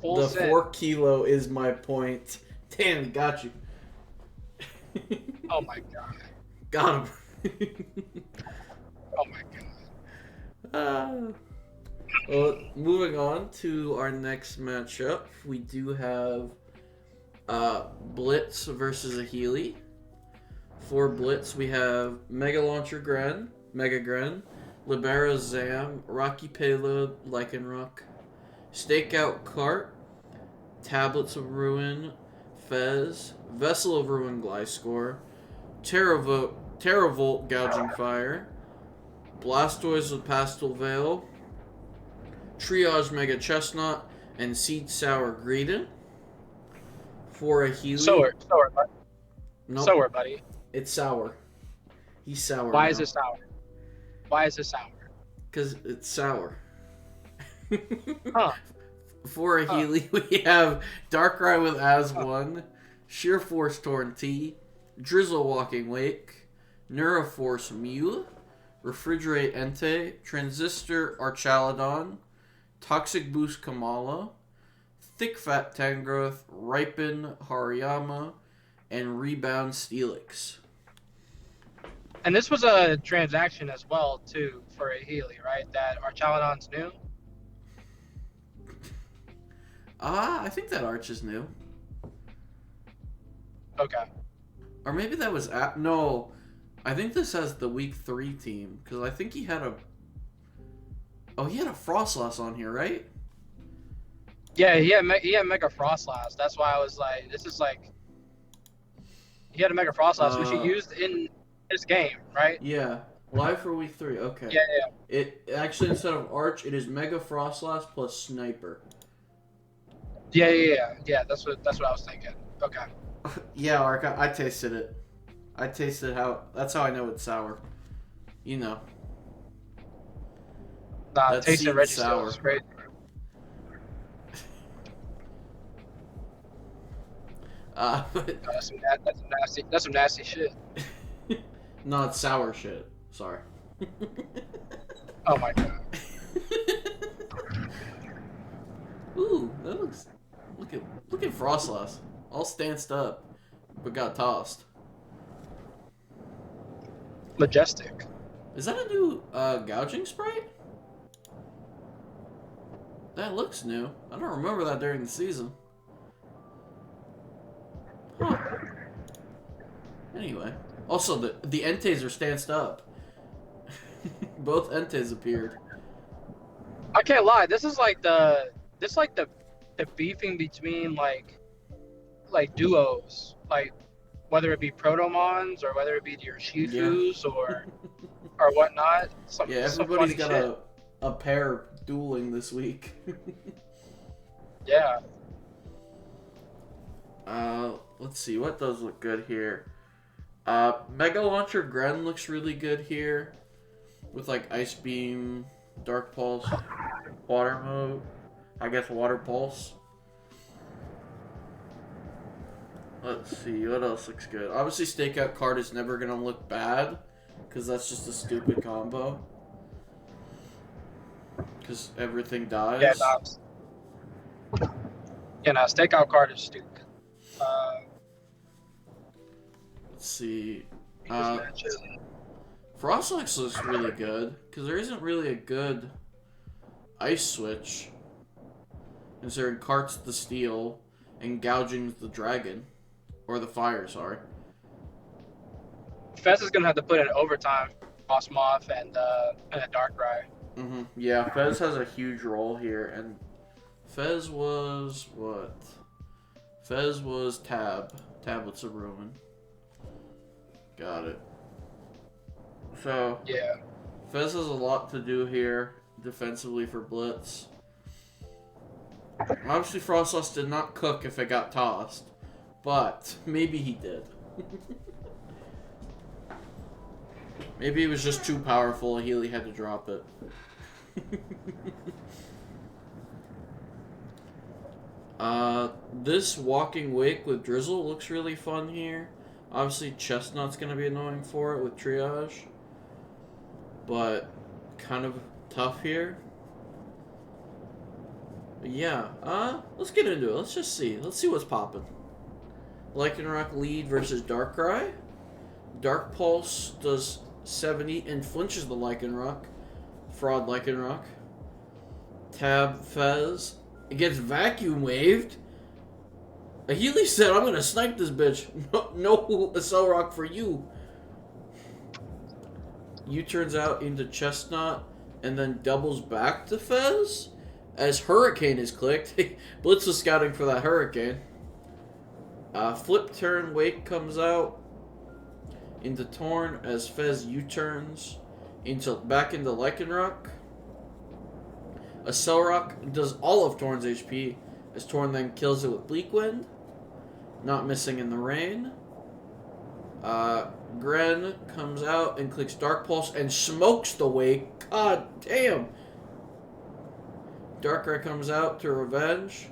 Full the send. 4 kilo is my point. Damn, got you. Oh my god. Got him. Oh my god. Well, moving on to our next matchup, we do have Blitz versus a Healy. For Blitz, we have Mega Launcher Mega Gren, Libera Zam, Rocky Payload, Lycanroc, Stakeout Cart, Tablets of Ruin, Fez, Vessel of Ruin Gliscor, Terravolt Gouging Fire, Blastoise with Pastel Veil, Triage Mega Chestnut, and Seed Sour Greedent. For a Healy. Sour, buddy. Nope. Sour, buddy. It's sour. He's sour. Why now. is it sour? Why is it sour? Because it's sour. Huh. For a Healy, we have Darkrai with As1, Sheer Force Torn T, Drizzle Walking Wake, Neuroforce Mew, Refrigerate Entei, Transistor Archaludon, Toxic Boost Kamala, Thick Fat Tangrowth, Ripen Hariyama, and Rebound Steelix. And this was a transaction as well, too, for a Healy, right? That Archaludon's new? I think that Arch is new. Okay. Or maybe that was... No, I think this has the Week 3 team, because I think he had a... Oh, he had a Frostlass on here, right? Yeah, he had Mega Frostlass. That's why I was like, this is like... He had a Mega Frostlass, which he used in his game, right? Yeah. Live for Week 3, okay. Yeah. It actually, instead of Arch, it is Mega Frostlass plus Sniper. Yeah. That's what I was thinking. Okay. Yeah, Ark, I tasted it. I tasted how... That's how I know it's sour. You know. Nah, That tasting seed Reggie sour. is great. That's some nasty shit. No, it's sour shit. Sorry. Oh my god. Ooh, that looks... Look at Frostlass. All stanced up, but got tossed. Majestic. Is that a new gouging sprite? That looks new. I don't remember that during the season. Huh. Anyway. Also, the Entei's are stanced up. Both Entei's appeared. I can't lie. This is like the beefing between like duos. Like whether it be Protomons or whether it be your Yeah. Shifus or whatnot. Yeah, Some everybody's funny got shit. a pair dueling this week. Yeah. Let's see, what does look good here? Mega Launcher Gren looks really good here. With like Ice Beam, Dark Pulse, Water Mode. I guess Water Pulse. Let's see, what else looks good? Obviously, Stakeout card is never going to look bad. Because that's just a stupid combo. Because everything dies. Yeah, Stakeout card is stupid. Let's see. These matches. Frostlax looks really good. Because there isn't really a good Ice Switch. Considering Cart's the Steel and Gouging's the Dragon. Or the Fire, sorry. Fez is gonna have to put in overtime, Moth and a Darkrai. Yeah, Fez has a huge role here, and Fez was what? Fez was Tablets of Ruin. Got it. So Yeah. Fez has a lot to do here defensively for Blitz. Obviously, Frostlass did not cook if it got tossed, but maybe he did. Maybe it was just too powerful. Healy had to drop it. This Walking Wake with Drizzle looks really fun here. Obviously, Chestnut's going to be annoying for it with Triage. But kind of tough here. But yeah, let's get into it. Let's just see. Let's see what's popping. Lycanroc lead versus Darkrai. Dark Pulse does 70 and flinches the Lycanroc. Fraud Lycanroc. Tab Fez. It gets vacuum waved. A Healy said, I'm gonna snipe this bitch. No Accelrock for you. U-turns out into Chestnut and then doubles back to Fez as Hurricane is clicked. Blitz was scouting for that Hurricane. Flip turn Wake comes out into Torn as Fez U-turns back into Lycanroc. Accelrock does all of Torn's HP as Torn then kills it with Bleak Wind. Not missing in the rain. Gren comes out and clicks Dark Pulse and smokes the Wake. God damn. Darkrai comes out to revenge.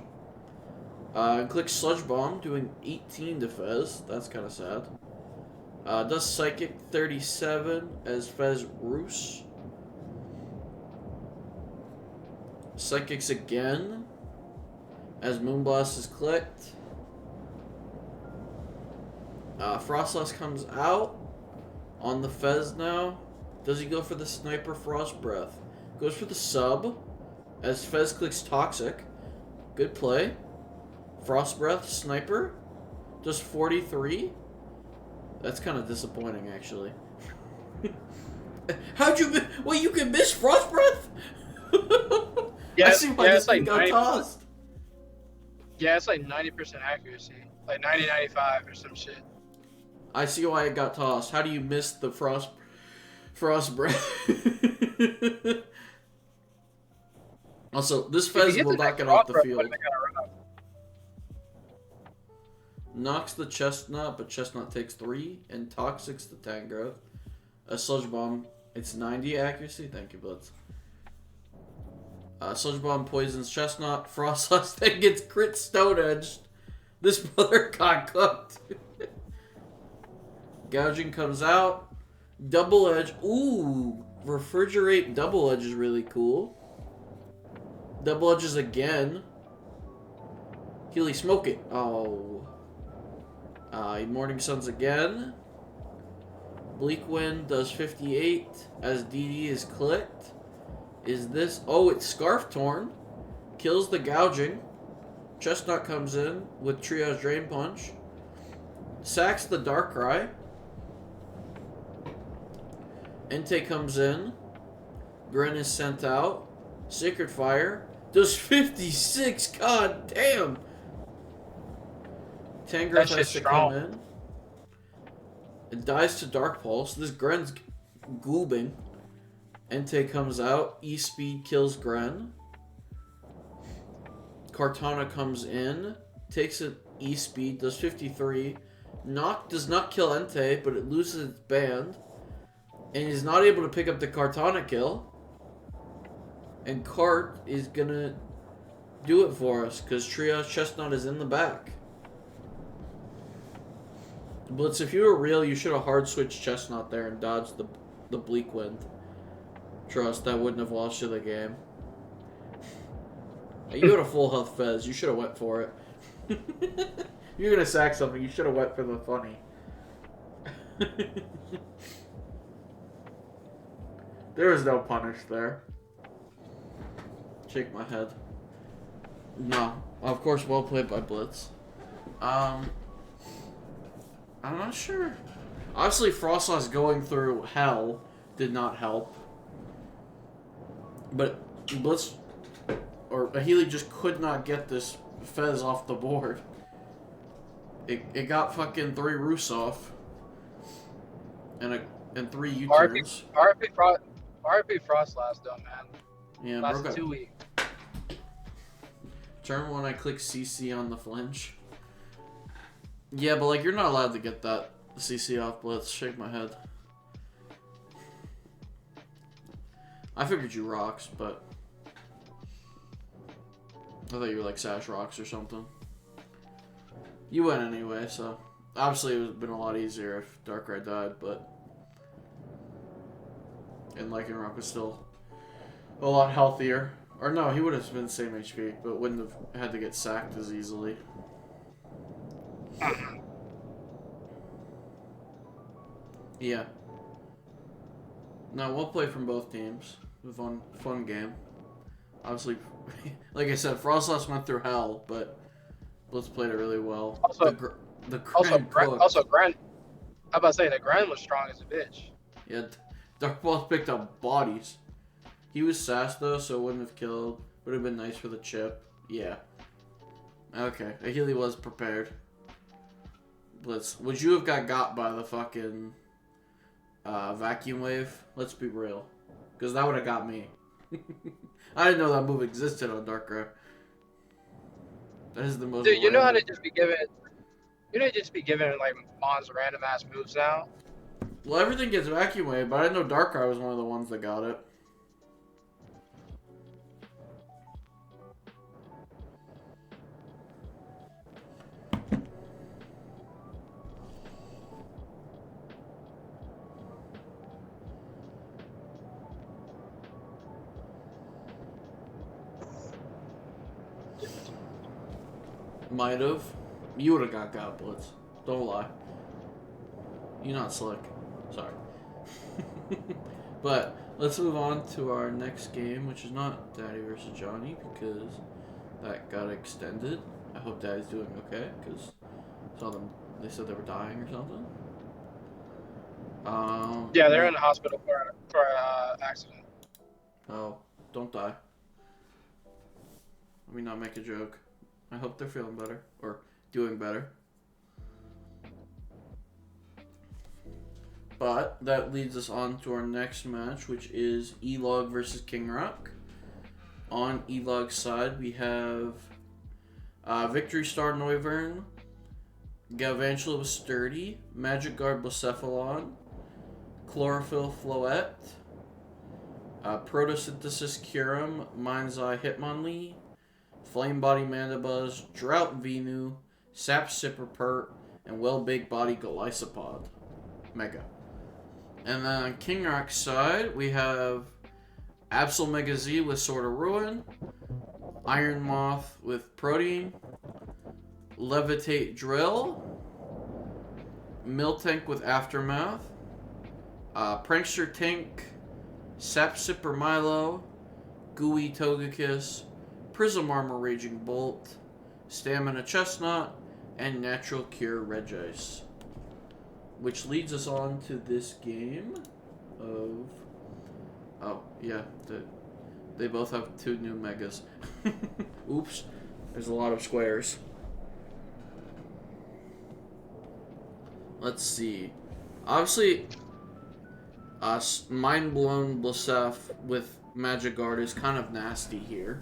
And clicks Sludge Bomb, doing 18 to Fez. That's kind of sad. Does Psychic 37 as Fez Roos. Psychics again as Moonblast is clicked. Frostlass comes out on the Fez now. Does he go for the Sniper Frost Breath? Goes for the sub as Fez clicks Toxic. Good play. Frost Breath Sniper does 43. That's kind of disappointing, actually. How'd you? Wait, you can miss Frost Breath? Yeah, I see why this thing got tossed. Yeah, it's like 90% accuracy, like 90-95 or some shit. I see why it got tossed. How do you miss the frost breath? Also, this Fez will not get off the field. Knocks the Chestnut, but Chestnut takes 3 and Toxics the Tangrowth. A Sludge Bomb, it's 90 accuracy. Thank you, Blitz. Sludge Bomb poisons Chestnut. Frostlass then gets crit Stone Edged. This brother got cooked. Gouging comes out. Double Edge. Ooh, Refrigerate Double Edge is really cool. Double Edges again. Healy Smoke it. Oh. Morning Suns again. Bleak Wind does 58 as DD is clicked. Is this... Oh, it's Scarf Torn. Kills the Gouging. Chestnut comes in with Triage Drain Punch. Sacks the Darkrai. Entei comes in. Gren is sent out. Sacred Fire does 56. God damn. Tangrowth has to come in. It dies to Dark Pulse. This Gren's goobing. Entei comes out. E-Speed kills Gren. Kartana comes in. Takes an E-Speed. Does 53. Does not kill Entei, but it loses its band. And is not able to pick up the Kartana kill. And Kart is gonna do it for us, because Triage Chestnut is in the back. Blitz, if you were real, you should have hard switched Chestnut there and dodged the Bleak Wind. Trust, that wouldn't have lost you the game. You had a full health Fez, you should have went for it. You're gonna sack something, you should have went for the funny. There was no punish there. Shake my head. No. Of course, well played by Blitz. I'm not sure. Obviously, Frostlass going through hell did not help. But Blitz or Healy just could not get this Fez off the board. It got fucking 3 Rusoff and 3 U-turns. RP Frostlass though, man. Yeah, last 2 weeks. Turn 1, I click CC on the flinch. Yeah, but like you're not allowed to get that CC off Blitz. Shake my head. I figured you rocks, but I thought you were like Sash rocks or something. You went anyway, so obviously it would have been a lot easier if Darkrai died, but and Lycanroc was still a lot healthier. Or no, he would have been the same HP, but wouldn't have had to get sacked as easily. Yeah. No, we'll play from both teams. Fun game. Obviously, like I said, Frostlass went through hell, but Blitz played it really well. Also, Gren. How about saying that Gren was strong as a bitch? Yeah, Dark Balls picked up bodies. He was sassed though, so it wouldn't have killed. Would have been nice for the chip. Yeah. Okay, Healy was prepared. Blitz, would you have got by the fucking vacuum wave? Let's be real, because that would have got me. I didn't know that move existed on Darkrai. That is the most. Dude, you know how to just be giving. You know, just be giving like Mons random ass moves now. Well, everything gets vacuum wave, but I didn't know Darkrai was one of the ones that got it. Might have. You would have got Blitz. Don't lie. You're not slick. Sorry. But let's move on to our next game, which is not Daddy versus Johnny, because that got extended. I hope Daddy's doing okay, because saw them. They said they were dying or something. Yeah, they're in the hospital for an accident. Oh, don't die. Let me not make a joke. I hope they're feeling better, or doing better. But that leads us on to our next match, which is E-Log versus King Rock. On E-Log's side, we have Victory Star Noivern, Galvantula with Sturdy, Magic Guard Blacephalon, Chlorophyll Floette, Photosynthesis Curum, Mind's Eye Hitmonlee, Flame Body Mandibuzz, Drought Venu, Sap Sipper Pert, and Well Baked Body Golisopod. Mega. And then on King Rock's side, we have Absol Mega Z with Sword of Ruin, Iron Moth with Protein, Levitate Drill, Miltank with Aftermath, Prankster Tank, Sap Sipper Milo, Gooey Togekiss, Prism Armor Raging Bolt, Stamina Chestnut, and Natural Cure Regice. Which leads us on to this game of... Oh, yeah. They both have 2 new Megas. Oops. There's a lot of squares. Let's see. Obviously, Mind Blown Blasef with Magic Guard is kind of nasty here.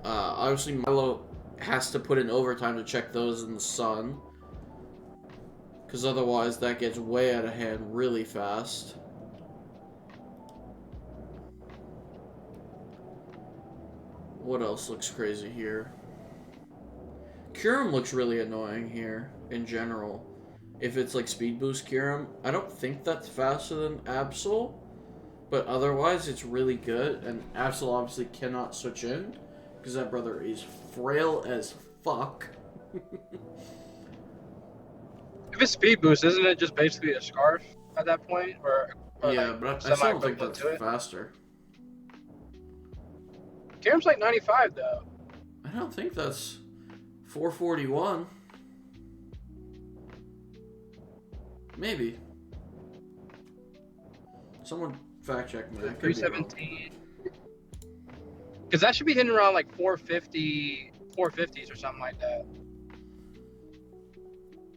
Obviously, Milo has to put in overtime to check those in the sun. Because otherwise, that gets way out of hand really fast. What else looks crazy here? Kyurem looks really annoying here, in general. If it's like Speed Boost Kyurem, I don't think that's faster than Absol. But otherwise, it's really good. And Absol obviously cannot switch in. Because that brother is frail as fuck. If it's speed boost, isn't it just basically a scarf at that point, or Yeah, like but I still don't think semi-equivalent that's to it? faster. Kyurem's like 95 though. I don't think that's 441. Maybe. Someone fact check me. I could be wrong. 317. Because that should be hitting around like 450, 450s or something like that.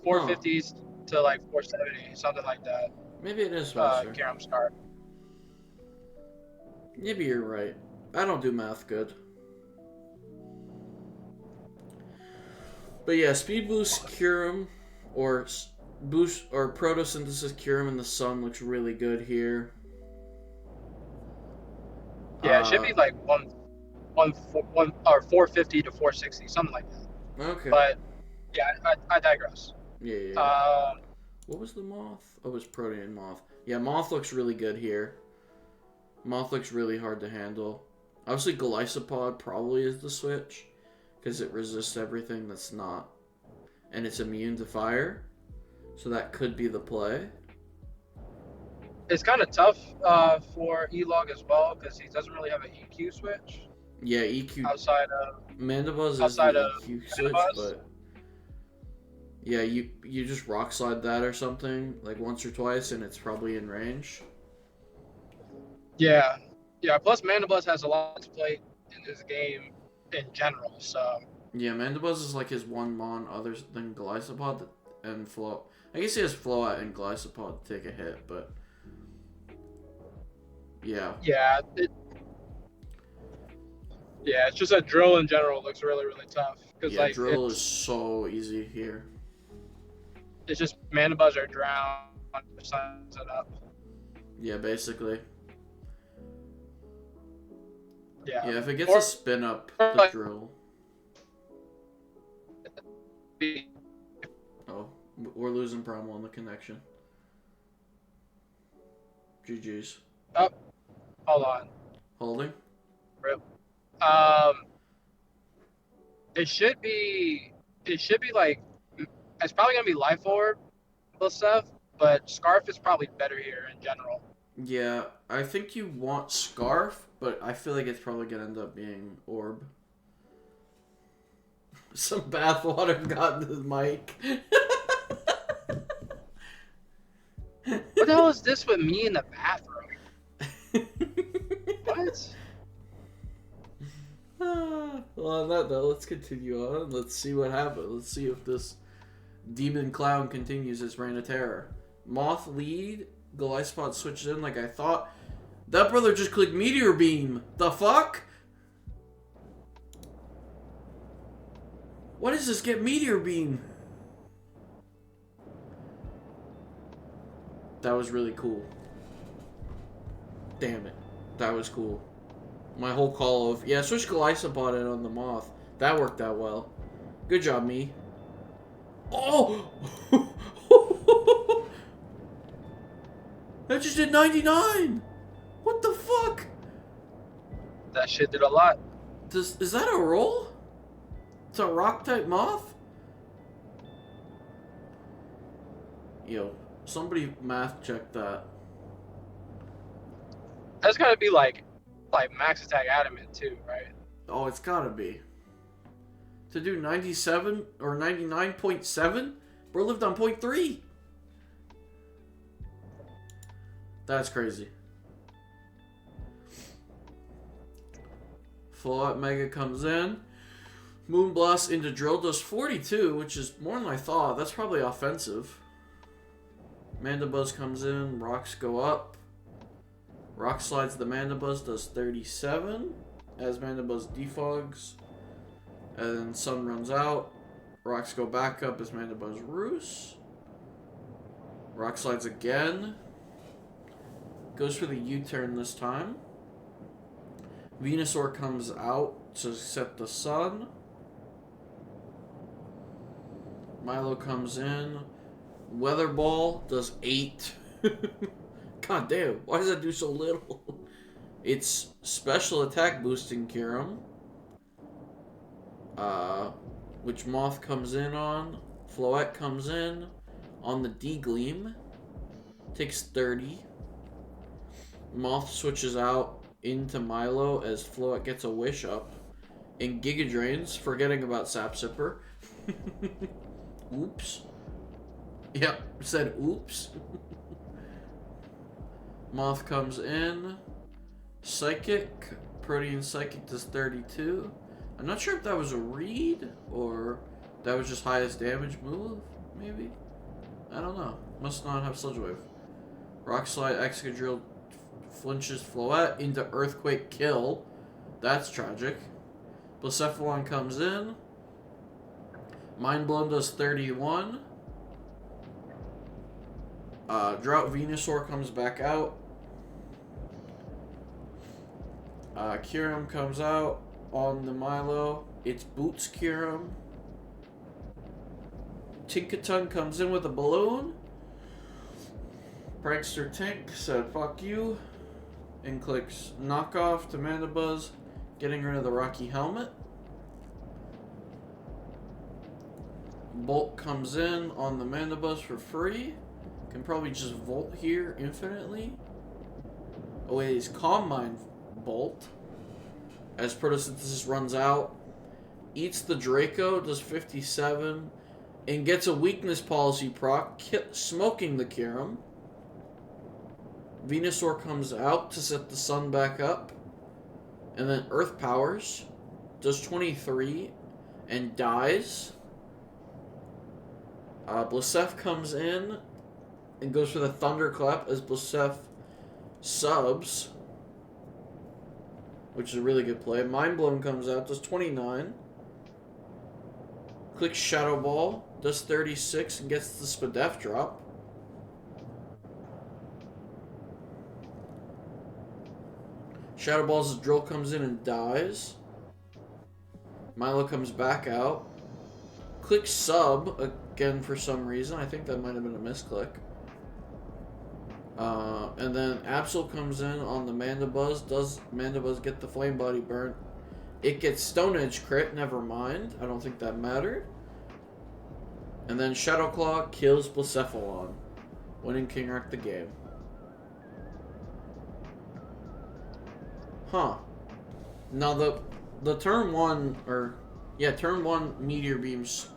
450s to like 470, something like that. Maybe it is faster. Kyurem scarf. Maybe you're right. I don't do math good. But yeah, Speed Boost Kyurem or Boost or Photosynthesis Kyurem in the sun looks really good here. Yeah, it should be like one or 450 to 460, something like that. Okay. But yeah, I digress. Yeah. What was the moth? Oh, it was Protean Moth. Yeah, Moth looks really good here. Moth looks really hard to handle. Obviously, Golisopod probably is the switch. Because it resists everything that's not. And it's immune to fire. So that could be the play. It's kind of tough for E-Log as well, because he doesn't really have an EQ switch. Yeah, EQ. Outside of Mandibuzz is the EQ switch, but... Yeah, you just rock slide that or something, like once or twice, and it's probably in range. Yeah. Yeah, plus Mandibuzz has a lot to play in this game in general, so... Yeah, Mandibuzz is like his one mon other than Golisopod and Flow. I guess he has Float and Golisopod to take a hit, but... Yeah. Yeah, it's just that Drill in general looks really, really tough. Yeah, like, Drill is so easy here. It's just Mandibuzz or Drown signs it up. Yeah, basically. Yeah. Yeah, if it gets a spin up, the Drill. Oh, we're losing Primal on the connection. GG's. Oh, hold on. Holding? Rip. It should be like, it's probably gonna be Life Orb stuff, but Scarf is probably better here in general. Yeah, I think you want Scarf, but I feel like it's probably gonna end up being Orb. Some bathwater got into the mic. What the hell is this with me in the bathroom? What? Well, on that though, let's continue on. Let's see what happens. Let's see if this demon clown continues his reign of terror. Moth lead. Golisopod switches in like I thought. That brother just clicked Meteor Beam. The fuck? What is this? Get Meteor Beam. That was really cool. Damn it. That was cool. My whole call of, yeah, switch Golisopod in on the Moth. That worked out well. Good job, me. Oh! That just did 99! What the fuck? That shit did a lot. Is that a roll? It's a rock-type Moth? Yo, somebody math check that. That's gotta be like max attack adamant too, right? Oh, it's gotta be. To do 97 or 99.7? Bro lived on 0.3. That's crazy. Fallout Mega comes in. Moonblast into Drill does 42, which is more than I thought. That's probably offensive. Mandibuzz comes in, rocks go up. Rock slides the Mandibuzz, does 37. As Mandibuzz defogs. And then Sun runs out. Rocks go back up as Mandibuzz roosts. Rock slides again. Goes for the U-turn this time. Venusaur comes out to set the Sun. Milo comes in. Weather Ball does 8. God damn, why does that do so little? It's special attack boosting Kyurem. Which Moth comes in on. Floette comes in on the D-Gleam. Takes 30. Moth switches out into Milo as Floette gets a wish up. And Giga Drains, forgetting about Sap Sipper. Oops. Yep, said oops. Moth comes in. Psychic. Protean Psychic does 32. I'm not sure if that was a read or that was just highest damage move, maybe? I don't know. Must not have Sludge Wave. Rock Slide, Excadrill flinches Floette into Earthquake kill. That's tragic. Blacephalon comes in. Mind Blown does 31. Drought Venusaur comes back out. Kyurem comes out on the Milo. It's Boots Kyurem. Tinkaton comes in with a balloon. Prankster Tink said fuck you. And clicks knockoff to Mandibuzz, getting rid of the Rocky Helmet. Bolt comes in on the Mandibuzz for free. Can probably just Volt here infinitely. Oh wait, it's Calm Mind Bolt. As Photosynthesis runs out. Eats the Draco, does 57. And gets a Weakness Policy proc, smoking the Kyurem. Venusaur comes out to set the Sun back up. And then Earth Powers. Does 23. And dies. Blisef comes in. And goes for the Thunderclap as Blisef subs. Which is a really good play. Mind Blown comes out. Does 29. Clicks Shadow Ball. Does 36 and gets the Spadef drop. Shadow Ball's Drill comes in and dies. Milo comes back out. Clicks Sub again for some reason. I think that might have been a misclick. And then Absol comes in on the Mandibuzz. Does Mandibuzz get the Flame Body burn? It gets Stone Edge crit. Never mind. I don't think that mattered. And then Shadow Claw kills Blacephalon, winning King Arc the game. Huh. Now the turn one Meteor Beams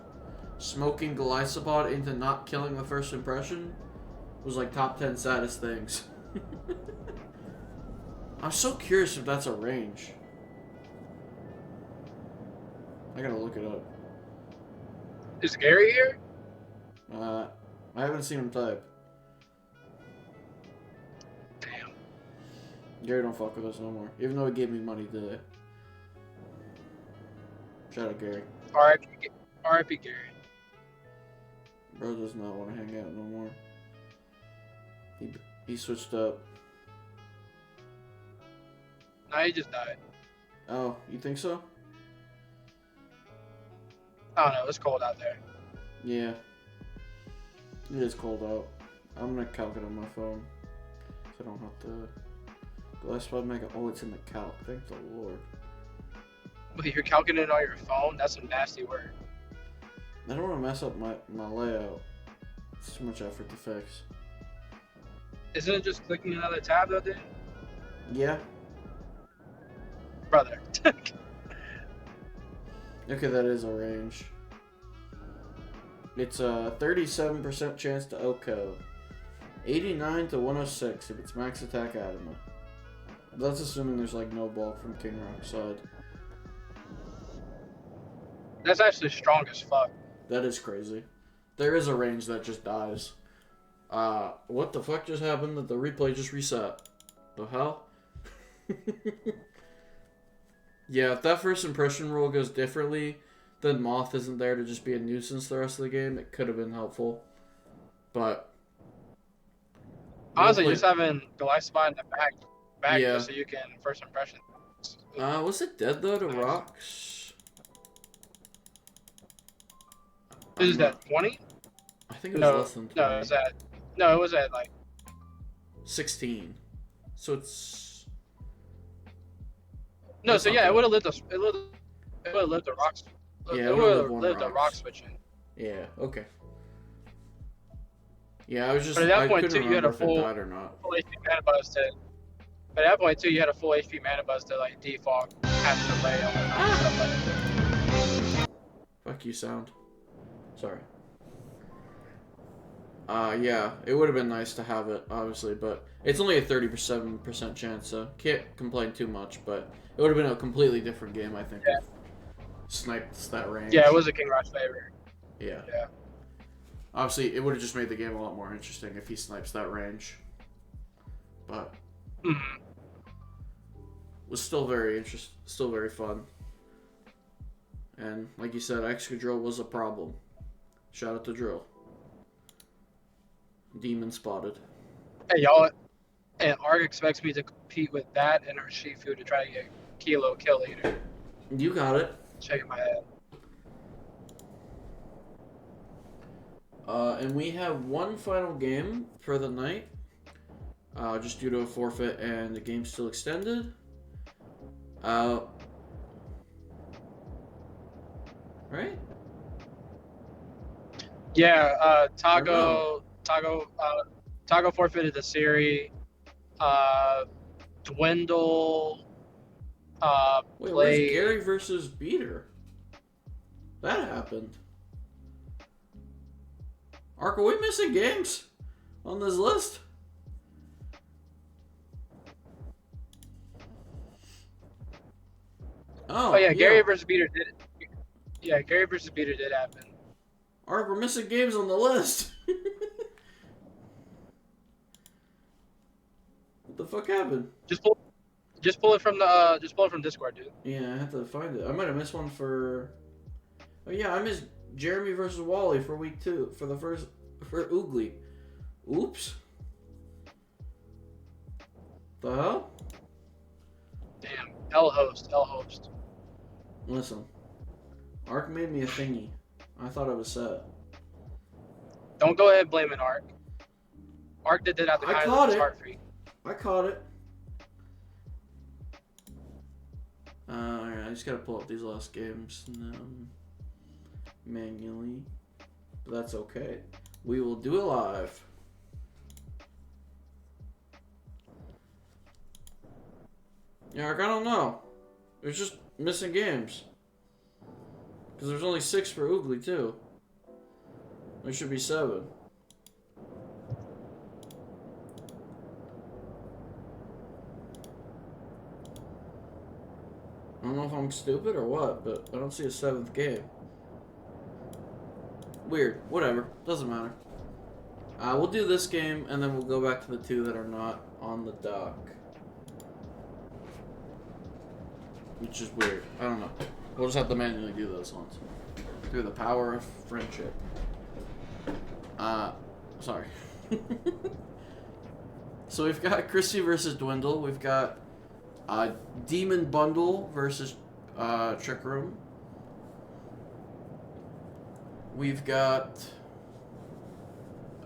smoking Golisopod into not killing the first impression was like top 10 saddest things. I'm so curious if that's a range. I gotta look it up. Is Gary here? I haven't seen him type. Damn. Gary don't fuck with us no more. Even though he gave me money today. Shout out Gary. R.I.P. Gary. Bro does not want to hang out no more. He switched up. No, he just died. Oh, you think so? I don't know. It's cold out there. Yeah. It is cold out. I'm gonna calc it on my phone. So I don't have to. Glassspot Mega. Oh, it's in the calc. Thank the Lord. Wait, you're calculating it on your phone? That's some nasty work. I don't want to mess up my layout. It's too much effort to fix. Isn't it just clicking another tab though, dude? Yeah. Brother. Okay, that is a range. It's a 37% chance to OHKO. 89 to 106 if it's max attack adamant. That's assuming there's like no bulk from King Rock's side. That's actually strong as fuck. That is crazy. There is a range that just dies. What the fuck just happened that the replay just reset? The hell? Yeah, if that first impression rule goes differently, then Moth isn't there to just be a nuisance the rest of the game, it could have been helpful. But Honestly, just having the life spot in the back Yeah. just so you can first impression. was it dead though to Nice. rocks? Is I'm that not- 20? I think it was No, less than 20. no, it was at like 16. So it's no. That's So not yeah, bad. it would have lived the rocks. Yeah, it it would would've have won lived the rocks. rock switching. Yeah, okay. Yeah, I was just But at that I point, couldn't too, you had remember a if it full- died or not. Full HP mana buzz to. But at that point too, you had a full HP mana buzz to like defog, patch delay, all that stuff like that. Fuck you, sound. Sorry. Yeah, it would have been nice to have it, obviously, but it's only a 37% chance, so can't complain too much, but it would have been a completely different game, I think, Yeah. if sniped that range. Yeah, it was a King Rush favorite. Yeah. Yeah. Obviously, it would have just made the game a lot more interesting if he snipes that range. But Mhm. was still very still very fun. And like you said, Excadrill was a problem. Shout out to Drill. Demon spotted. Hey y'all, and Ark expects me to compete with that and our Shifu to try to get Kilo Kill Leader. You got it. Shaking my head. And we have one final game for the night. Just due to a forfeit and the game's still extended. Right? Yeah, Tago forfeited the series. Dwindle. Wait, where's Played. Gary versus Beater? That happened. Ark, are we missing games on this list? Oh yeah, Gary versus Beater did. Yeah, Gary versus Beater did happen. Ark, we're missing games on the list. What the fuck happened? Just pull it from the Discord, dude. Yeah, I have to find it. I might have missed one for. Oh yeah, I missed Jeremy versus Wally for week 2 for Oogly. Oops. The hell? Damn, L host. Listen, Ark made me a thingy. I thought I was set. Don't go ahead blaming Ark. Ark did that at the I kind caught of it. heart free. I caught it. Alright, I just gotta pull up these last games manually. But that's okay. We will do it live. Yeah, Ark, I don't know. There's just missing games. Because there's only 6 for Oogly, too. There should be 7. I don't know if I'm stupid or what, but I don't see a 7th game. Weird. Whatever. Doesn't matter. We'll do this game, and then we'll go back to the 2 that are not on the dock. Which is weird. I don't know. We'll just have to manually do those ones. Through the power of friendship. Sorry. So we've got Chrissy versus Dwindle. We've got Demon Bundle versus Trick Room. We've got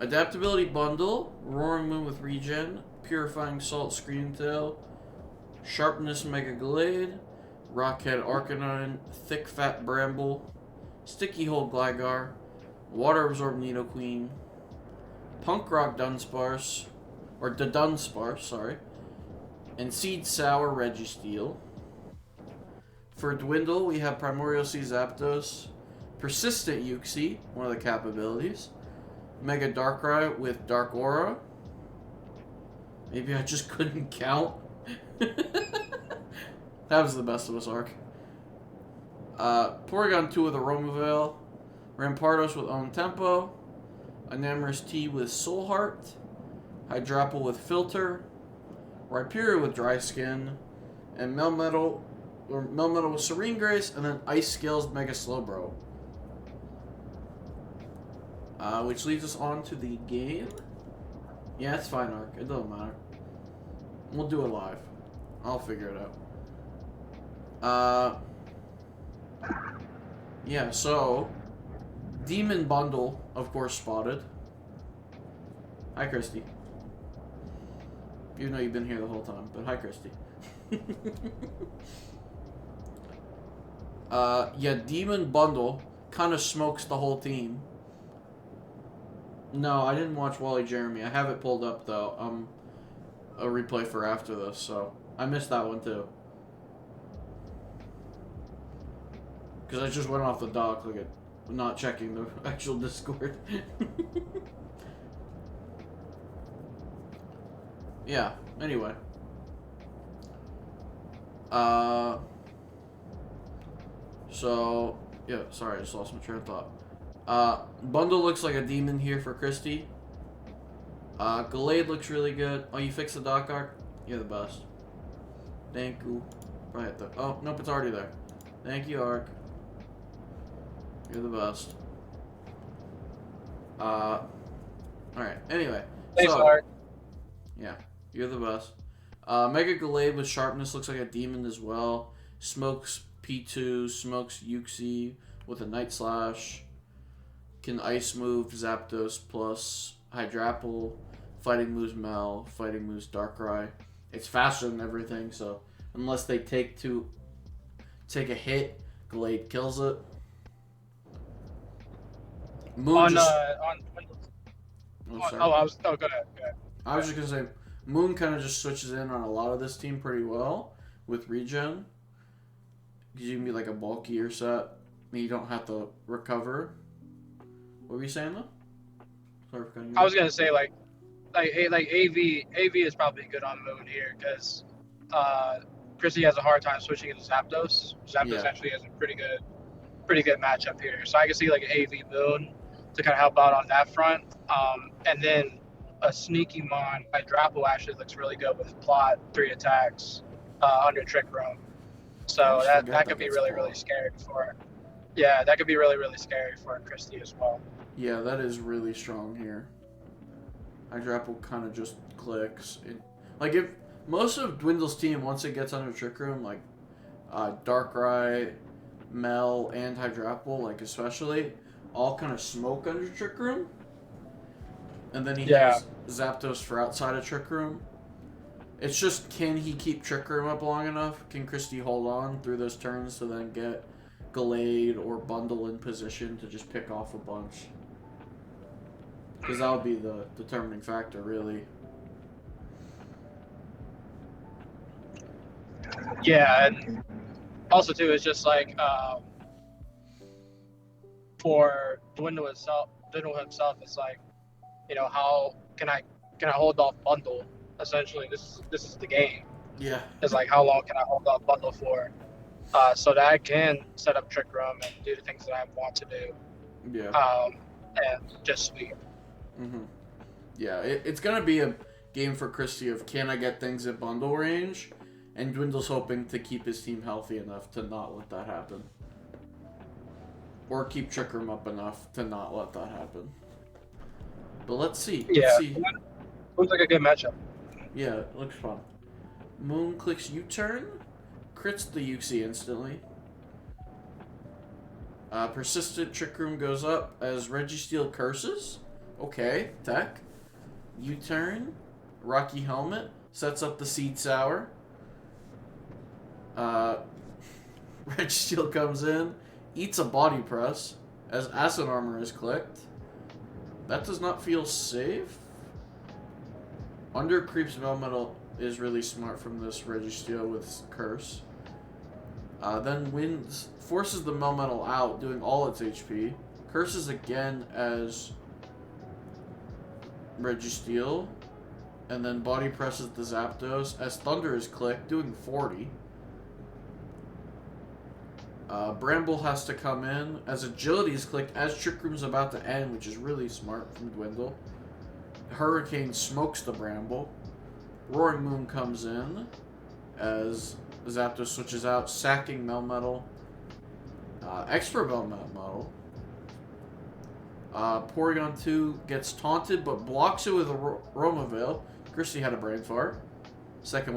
Adaptability Bundle, Roaring Moon with Regen, Purifying Salt Screamtail, Sharpness Mega Glade, Rockhead Arcanine, Thick Fat Bramble, Sticky Hole Gligar, Water Absorb Nidoqueen, Punk Rock Dunsparce, or the Dunsparce, sorry, and Seed Sour Registeel. For Dwindle, we have Primordial Sea Zapdos, Persistent Uxie, one of the capabilities, Mega Darkrai with Dark Aura. Maybe I just couldn't count. That was the best of us, Ark. Porygon 2 with Aromavale. Rampardos with Own Tempo. Enamorous T with Soul Heart. Hydrapple with Filter. Rhyperior with Dry Skin. And Melmetal with Serene Grace. And then Ice Scales Mega Slowbro. Which leads us on to the game. Yeah, it's fine, Ark. It doesn't matter. We'll do it live. I'll figure it out. Yeah, so Demon Bundle, of course, spotted. Hi, Christy. Even though you've been here the whole time, but hi, Christy. Yeah, Demon Bundle kind of smokes the whole team. No, I didn't watch Wally Jeremy. I have it pulled up, though. A replay for after this, so I missed that one, too. Because I just went off the dock, like, not checking the actual Discord. Yeah, anyway. So, yeah, sorry, I just lost my train of thought. Bundle looks like a demon here for Christy. Gallade looks really good. Oh, you fixed the dock, Arc? You're the best. Thank you. Right there. Oh, nope, it's already there. Thank you, Arc. You're the best. Alright, anyway. Thanks, so, Art. Yeah, you're the best. Mega Gallade with Sharpness looks like a demon as well. Smokes P2, smokes Uxie with a Night Slash. Can Ice move Zapdos plus Hydrapple. Fighting moves Mel. Fighting moves Darkrai. It's faster than everything, so unless they take a hit, Gallade kills it. Moon go ahead. Go ahead. I was just gonna say, Moon kind of just switches in on a lot of this team pretty well with regen. Because you can be like a bulkier set, and you don't have to recover. What were you saying though? Sorry for cutting you I was gonna say like AV is probably good on Moon here because Chrissy has a hard time switching into Zapdos. Zapdos actually has a pretty good matchup here, so I can see like an AV Moon to kind of help out on that front. And then a sneaky Mon Hydrapple actually looks really good with Plot 3 attacks under Trick Room. So that could be really scary for. Yeah, that could be really scary for Christy as well. Yeah, that is really strong here. Hydrapple kind of just clicks. Like if most of Dwindle's team, once it gets under Trick Room, like Darkrai, Mel, and Hydrapple, like especially, all kind of smoke under Trick Room. And then he has Zapdos for outside of Trick Room. It's just, can he keep Trick Room up long enough? Can Christy hold on through those turns to then get Gallade or Bundle in position to just pick off a bunch? Because that would be the determining factor, really. Yeah, and also too, it's just like for Dwindle himself, it's like, you know, how can I hold off Bundle? Essentially, this is the game. Yeah. It's like, how long can I hold off Bundle for? So that I can set up Trick Room and do the things that I want to do. Yeah. And just sweep. Mm-hmm. Yeah, it's going to be a game for Christy of can I get things at bundle range, and Dwindle's hoping to keep his team healthy enough to not let that happen. Or keep Trick Room up enough to not let that happen. But let's see. Yeah, see. Looks like a good matchup. Yeah, it looks fun. Moon clicks U-turn, crits the Uxie instantly. Persistent Trick Room goes up as Registeel curses. Okay, tech. U-turn, Rocky Helmet, sets up the Seed Sour. Registeel comes in, eats a Body Press as Acid Armor is clicked. That does not feel safe. Under creeps Melmetal is really smart from this Registeel with Curse. Then forces the Melmetal out, doing all its HP. Curses again as Registeel. And then Body Presses the Zapdos as Thunder is clicked, doing 40. Bramble has to come in as agility is clicked as Trick Room's about to end, which is really smart from Dwindle. Hurricane smokes the Bramble. Roaring Moon comes in as Zapdos switches out, sacking Melmetal. Extra Melmetal. Porygon 2 gets taunted but blocks it with a Romavale. Christy had a brain fart. Second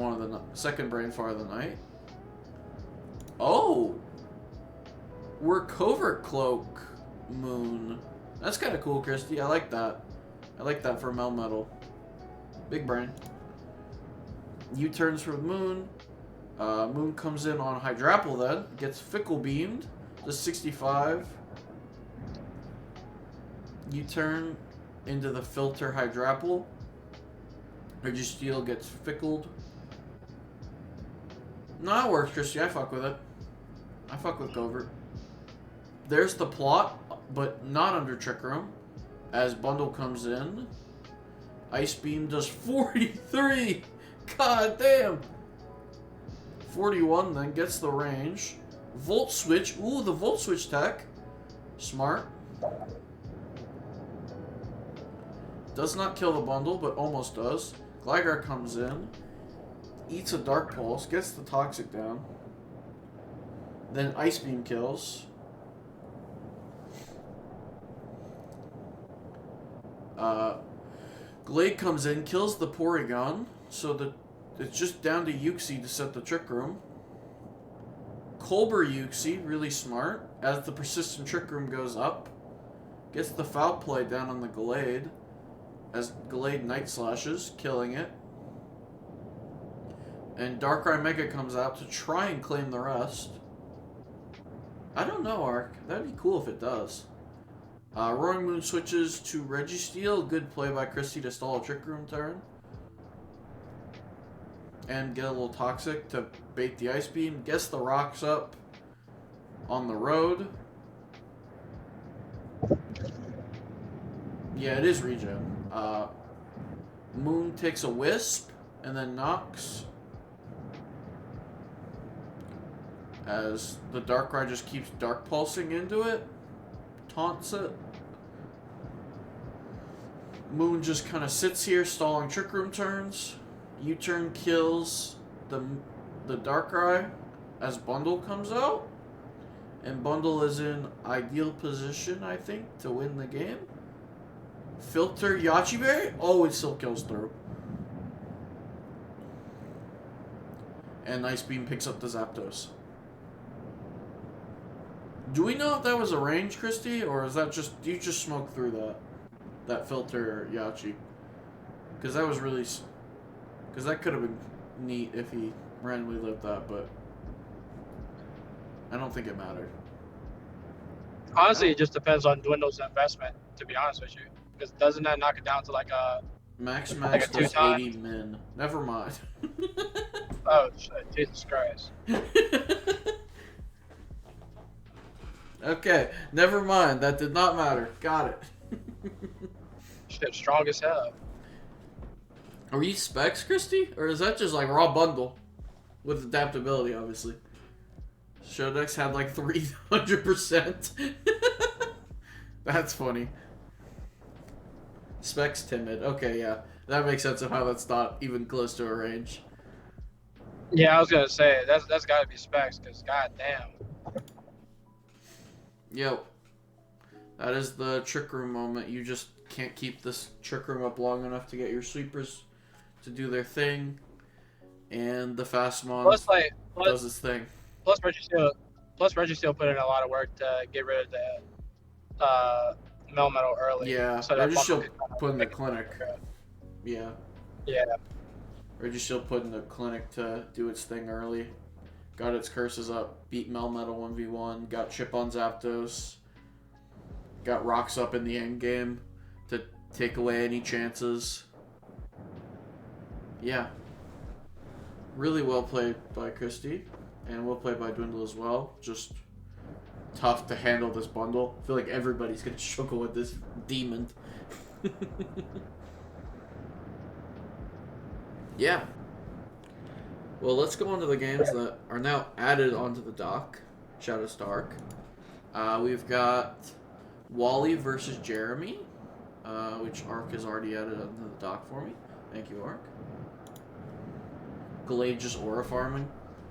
brain fart of the night. Oh! We're Covert Cloak Moon. That's kind of cool, Christy. I like that. I like that for Melmetal. Big brain. U-turns for Moon. Moon comes in on Hydrapple then. Gets Fickle Beamed. Does 65. U-turn into the Filter Hydrapple. Registeel gets Fickled. No, that works, Christy. I fuck with it. I fuck with Covert. There's the plot, but not under Trick Room. As Bundle comes in. Ice Beam does 43! God damn! 41 then gets the range. Volt Switch. Ooh, the Volt Switch tech. Smart. Does not kill the Bundle, but almost does. Gligar comes in. Eats a Dark Pulse. Gets the Toxic down. Then Ice Beam kills. Glade comes in, kills the Porygon, so that it's just down to Uxie to set the Trick Room. Colbur Uxie, really smart, as the Persistent Trick Room goes up. Gets the Foul Play down on the Glade, as Glade Night Slashes, killing it. And Darkrai Mega comes out to try and claim the rest. I don't know, Ark. That'd be cool if it does. Roaring Moon switches to Registeel. Good play by Christy to stall a Trick Room turn. And get a little Toxic to bait the Ice Beam. Gets the rocks up on the road. Yeah, it is regen. Moon takes a Wisp and then knocks. As the Darkrai just keeps Dark Pulsing into it. Taunts it. Moon just kind of sits here stalling Trick Room turns. U-turn kills the Darkrai as Bundle comes out. And Bundle is in ideal position, I think, to win the game. Filter Yachi Berry? Oh, it still kills through. And Ice Beam picks up the Zapdos. Do we know if that was a range, Christy? Or is that just... Do you just smoke through that Filter Yachi? Because that was really... Because that could have been neat if he randomly lived that, but... I don't think it mattered. Honestly, it just depends on Dwindle's investment, to be honest with you. Because doesn't that knock it down to like a... Max like a does 2-time? 80 min. Never mind. Oh, shit. Jesus Christ. Okay, never mind. That did not matter. Got it. Shit, strong as hell. Are you specs, Christy? Or is that just like raw bundle? With adaptability, obviously. Shodex had like 300%. That's funny. Specs timid. Okay, yeah. That makes sense of how that's not even close to a range. Yeah, I was gonna say that's gotta be specs, cause goddamn. Yo. That is the Trick Room moment. You just can't keep this Trick Room up long enough to get your sweepers to do their thing. And the Fastmon does his thing. Plus Registeel put in a lot of work to get rid of the Melmetal early. Yeah, so that Registeel Bundle could put in the make it clinic. work. Yeah. Yeah. Registeel put in the clinic to do its thing early. Got its curses up. Beat Melmetal 1v1. Got Chip on Zapdos. Got rocks up in the end game to take away any chances. Yeah. Really well played by Christy. And well played by Dwindle as well. Just tough to handle this bundle. I feel like everybody's going to struggle with this demon. Yeah. Well, let's go on to the games that are now added onto the dock. Shadow Stark. We've got Wally versus Jeremy, which Ark has already added onto the dock for me. Thank you, Ark. Gallade just aura farming.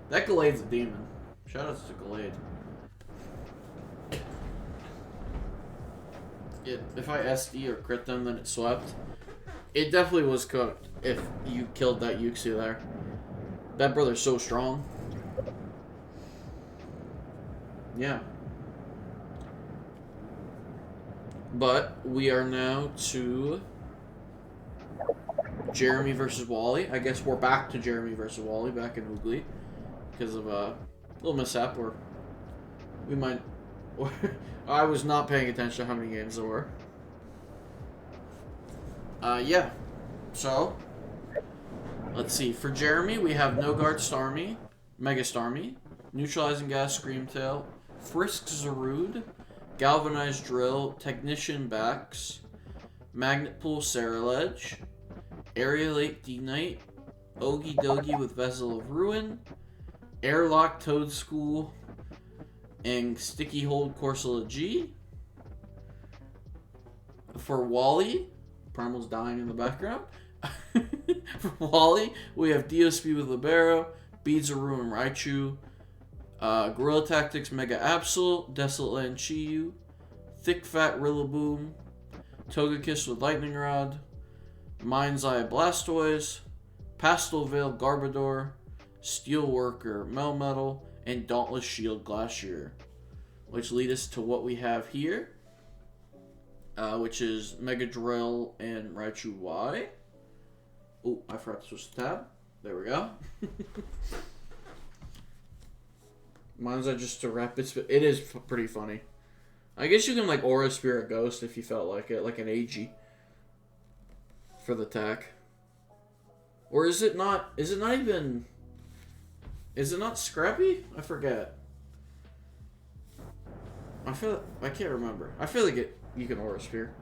That Gallade's a demon. Shoutouts to Gallade. If I SD or crit them, then it swept. It definitely was cooked if you killed that Yuxi there. That brother's so strong. Yeah. But we are now to Jeremy versus Wally. I guess we're back to Jeremy versus Wally back in Oogly because of a little mishap where we might. I was not paying attention to how many games there were. Yeah. So, let's see. For Jeremy, we have No Guard Starmie, Mega Starmie, Neutralizing Gas Screamtail, Frisk Zarude, Galvanized Drill, Technician Bax, Magnet Pool Saraledge, Aerialate D-Knight, Ogie Dogie with Vessel of Ruin, Airlock Toad School, and Sticky Hold Corsola G. For Wally, Primal's dying in the background. For Wally, we have Diospeed with Libero, Beads of Ruin Raichu, Gorilla Tactics Mega Absol, Desolate Land Chiyu, Thick Fat Rillaboom, Togekiss with Lightning Rod, Mind's Eye Blastoise, Pastel Veil Garbodor, Steelworker Melmetal, and Dauntless Shield Glacier, which lead us to what we have here, which is Mega Drill and Raichu Y. Oh, I forgot to switch the tab. There we go. Mine's just a rapid spin. It is pretty funny. I guess you can like Aura Spirit Ghost if you felt like it, like an AG for the attack. Or is it not? Is it not even? Is it not Scrappy? I forget. I can't remember. I feel like you can Aura Sphere.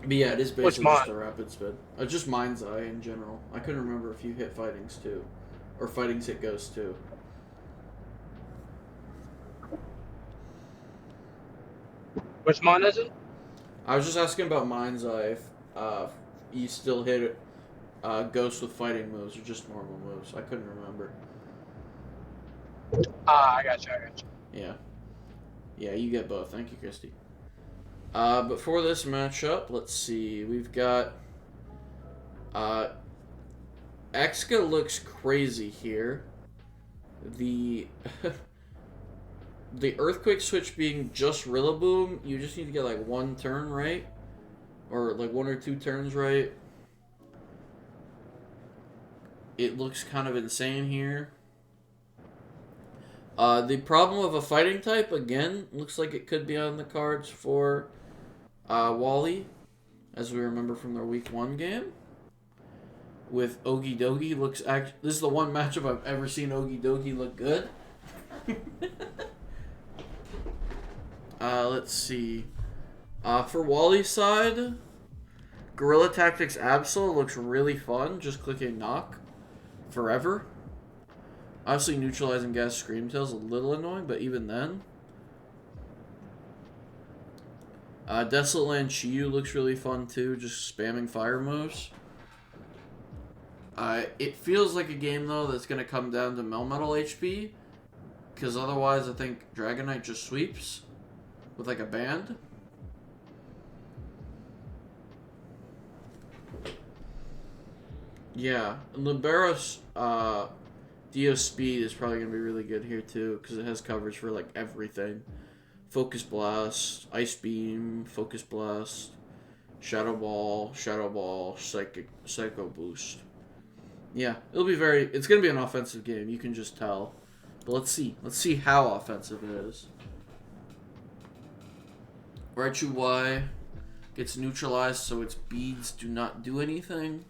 But yeah, it is basically just a rapid spin. Just Mind's Eye in general. I couldn't remember if you hit Fightings too. Or Fightings hit Ghost too. Which mon is it? I was just asking about Mind's Eye if you still hit it, Ghost with fighting moves or just normal moves. I couldn't remember. I got you. Yeah. Yeah, you get both. Thank you, Christy. But for this matchup, let's see. We've got Exca looks crazy here. The the Earthquake switch being just Rillaboom, you just need to get like one turn right. Or like one or two turns right. It looks kind of insane here. The problem of a fighting type, again, looks like it could be on the cards for Wally, as we remember from their Week 1 game. With Ogie Dogie, this is the one matchup I've ever seen Ogie Dogie look good. Let's see. For Wally's side, Gorilla Tactics Absol looks really fun, just clicking knock forever. Obviously, Neutralizing Gas Screamtail's a little annoying, but even then. Desolate Land Chiyu looks really fun too, just spamming fire moves. It feels like a game, though, that's going to come down to Melmetal HP, because otherwise I think Dragonite just sweeps with like a band. Yeah, Liberos, Dio Speed is probably going to be really good here too, because it has coverage for like everything. Focus Blast, Ice Beam, Focus Blast, Shadow Ball, Psycho Boost. Yeah, it's going to be an offensive game, you can just tell. But let's see how offensive it is. Raichu Y gets neutralized, so its beads do not do anything.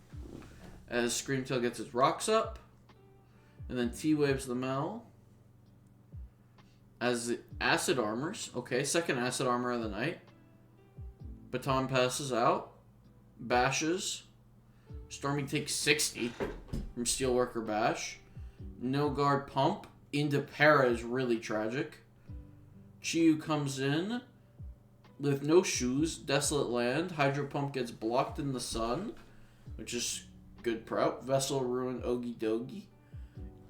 As Screamtail gets its rocks up. And then T-Waves the Mel. As the Acid Armors. Okay, second Acid Armor of the night. Baton passes out. Bashes. Stormy takes 60 from Steelworker Bash. No Guard Pump. into Para is really tragic. Chiyu comes in with no shoes, Desolate Land. Hydro Pump gets blocked in the sun, which is good prep. Vessel Ruin Ogie Dogie.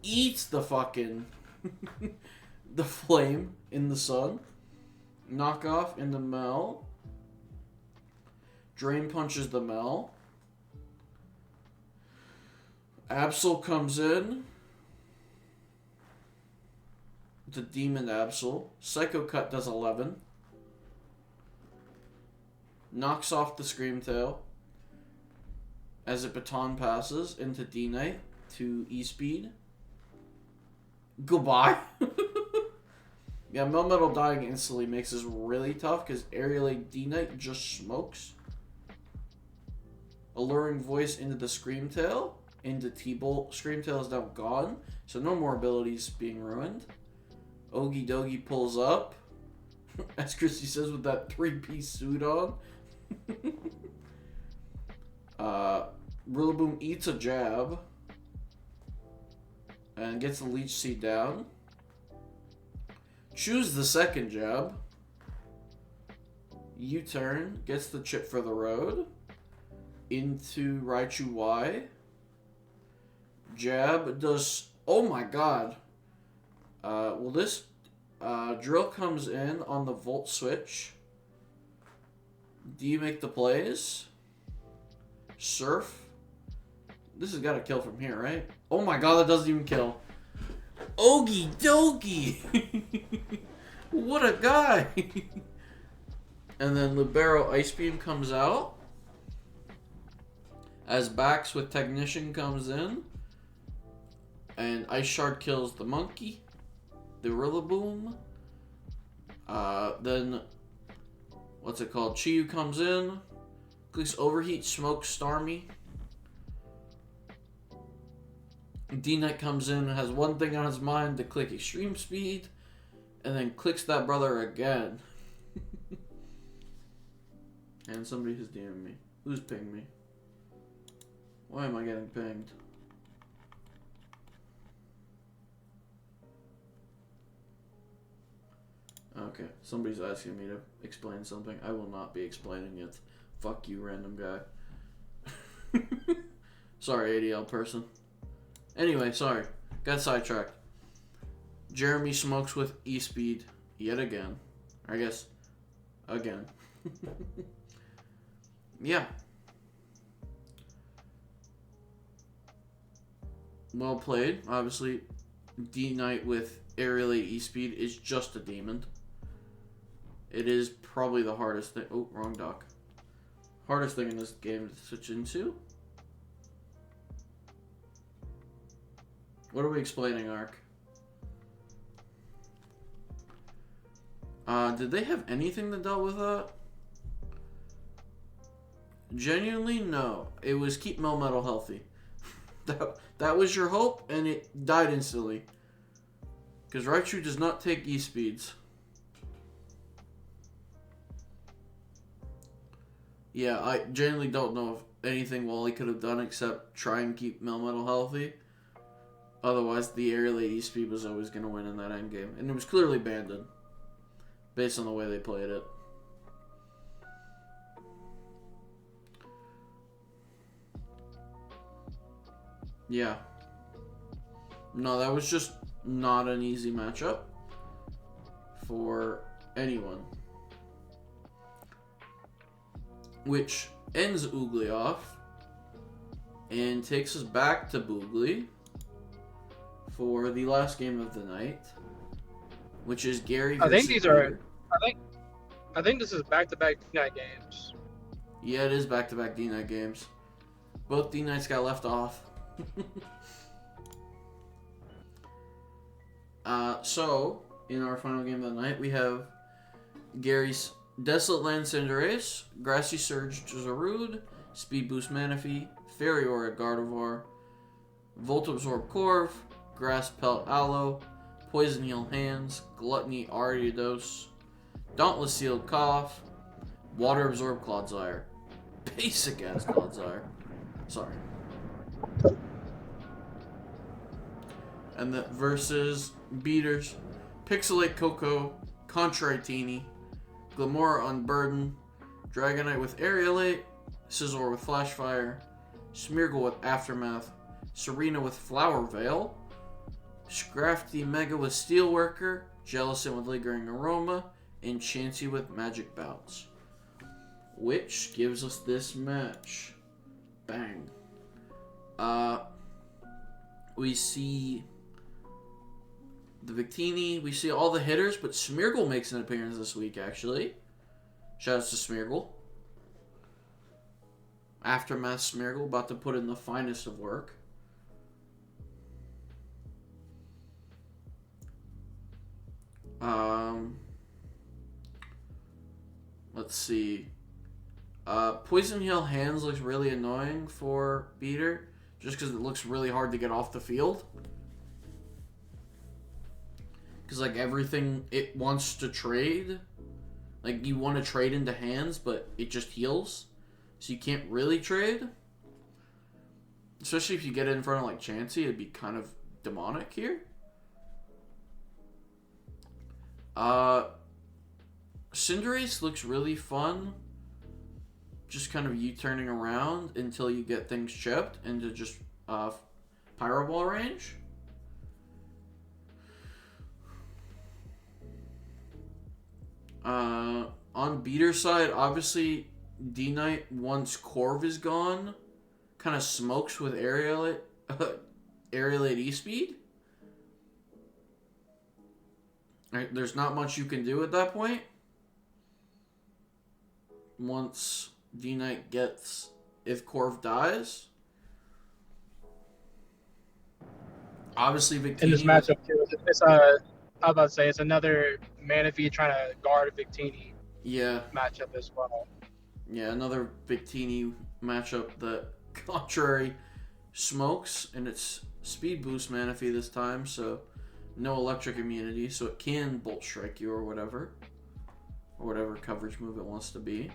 Eats the fucking the flame in the sun. Knockoff in the Mel. Drain punches the Mel. Absol comes in. The Demon Absol. Psycho Cut does 11. Knocks off the Screamtail as a baton passes into D-Knight to E-Speed. Goodbye. Yeah, Melmetal dying instantly makes this really tough because Aerial Aid D-Knight just smokes. Alluring Voice into the Screamtail. Into T-Bolt. Screamtail is now gone, so no more abilities being ruined. Ogie Dogie pulls up, as Christy says, with that 3-piece suit on. Rillaboom eats a jab and gets the Leech Seed down. Choose the second jab. U-turn, gets the chip for the road. Into Raichu Y. Jab does... Oh my god. Well, this drill comes in on the Volt Switch. Do you make the plays? Surf. This has got to kill from here, right? Oh my god, that doesn't even kill. Ogie Dogie! What a guy! And then Libero Ice Beam comes out. As Bax with Technician comes in. And Ice Shard kills the monkey. The Rillaboom. Then, what's it called? Chiyu comes in. Clicks Overheat, smokes Starmie. D-Knight comes in and has one thing on his mind to click Extreme Speed. And then clicks that brother again. And somebody has DM'd me. Who's pinged me? Why am I getting pinged? Okay, somebody's asking me to explain something. I will not be explaining it. Fuck you, random guy. Sorry, ADL person. Anyway, sorry. Got sidetracked. Jeremy smokes with E-Speed yet again. I guess, again. Yeah. Well played. Obviously, D-Knight with Aerial Aid E-Speed is just a demon. It is probably the hardest thing. Oh, wrong dock. Hardest thing in this game to switch into. What are we explaining, Ark? Did they have anything that dealt with that? Genuinely, no. It was keep Melmetal healthy. that was your hope, and it died instantly. Because Raichu does not take E-Speeds. Yeah, I genuinely don't know if anything Wally could have done except try and keep Melmetal healthy. Otherwise, the Aerial Aid E-Speed was always going to win in that endgame. And it was clearly banded. Based on the way they played it. Yeah. No, that was just not an easy matchup for anyone. Which ends Oogly off and takes us back to Boogly for the last game of the night, which is Gary versus I think these are. Peter. I think this is back-to-back D-Night games. Yeah, it is back-to-back D-Night games. Both D-Nights got left off. So, in our final game of the night, we have Gary's Desolate Land Cinderace, Grassy Surge Zarude, Speed Boost Manaphy, Fairy Aura Gardevoir, Volt Absorb Corv, Grass Pelt Aloe, Poison Heal Hands, Gluttony Ariados, Dauntless Sealed Cough, Water Absorb Clodsire. Basic ass Clodsire. Sorry. And And that versus Beaters, Pixelate Coco, Contrary Teeny, Glamora Unburden, Dragonite with Aerialate, Scizor with Flashfire, Smeargle with Aftermath, Serena with Flower Veil, Scrafty Mega with Steelworker, Jellicent with Lingering Aroma, and Chansey with Magic Bounce. Which gives us this match. Bang. We see the Victini, we see all the hitters, but Smeargle makes an appearance this week, actually. Shoutouts to Smeargle. Aftermath Smeargle, about to put in the finest of work. Let's see. Poison Heal Hands looks really annoying for Beater, just because it looks really hard to get off the field. Because, like, everything it wants to trade, like, you want to trade into hands, but it just heals. So you can't really trade. Especially if you get it in front of, like, Chansey, it'd be kind of demonic here. Cinderace looks really fun. Just kind of U-turning around until you get things chipped into just Pyro Ball range. On Beater side, obviously, D-Knight, once Corv is gone, kind of smokes with Aerialate E-Speed. Right, there's not much you can do at that point. Once D-Knight gets, if Corv dies. Obviously, Victini. In this matchup, too, I was about to say, it's another Manaphy trying to guard Victini matchup as well. Yeah, another Victini matchup that Contrary smokes, and it's Speed Boost Manaphy this time, so no electric immunity, so it can Bolt Strike you or whatever coverage move it wants to be.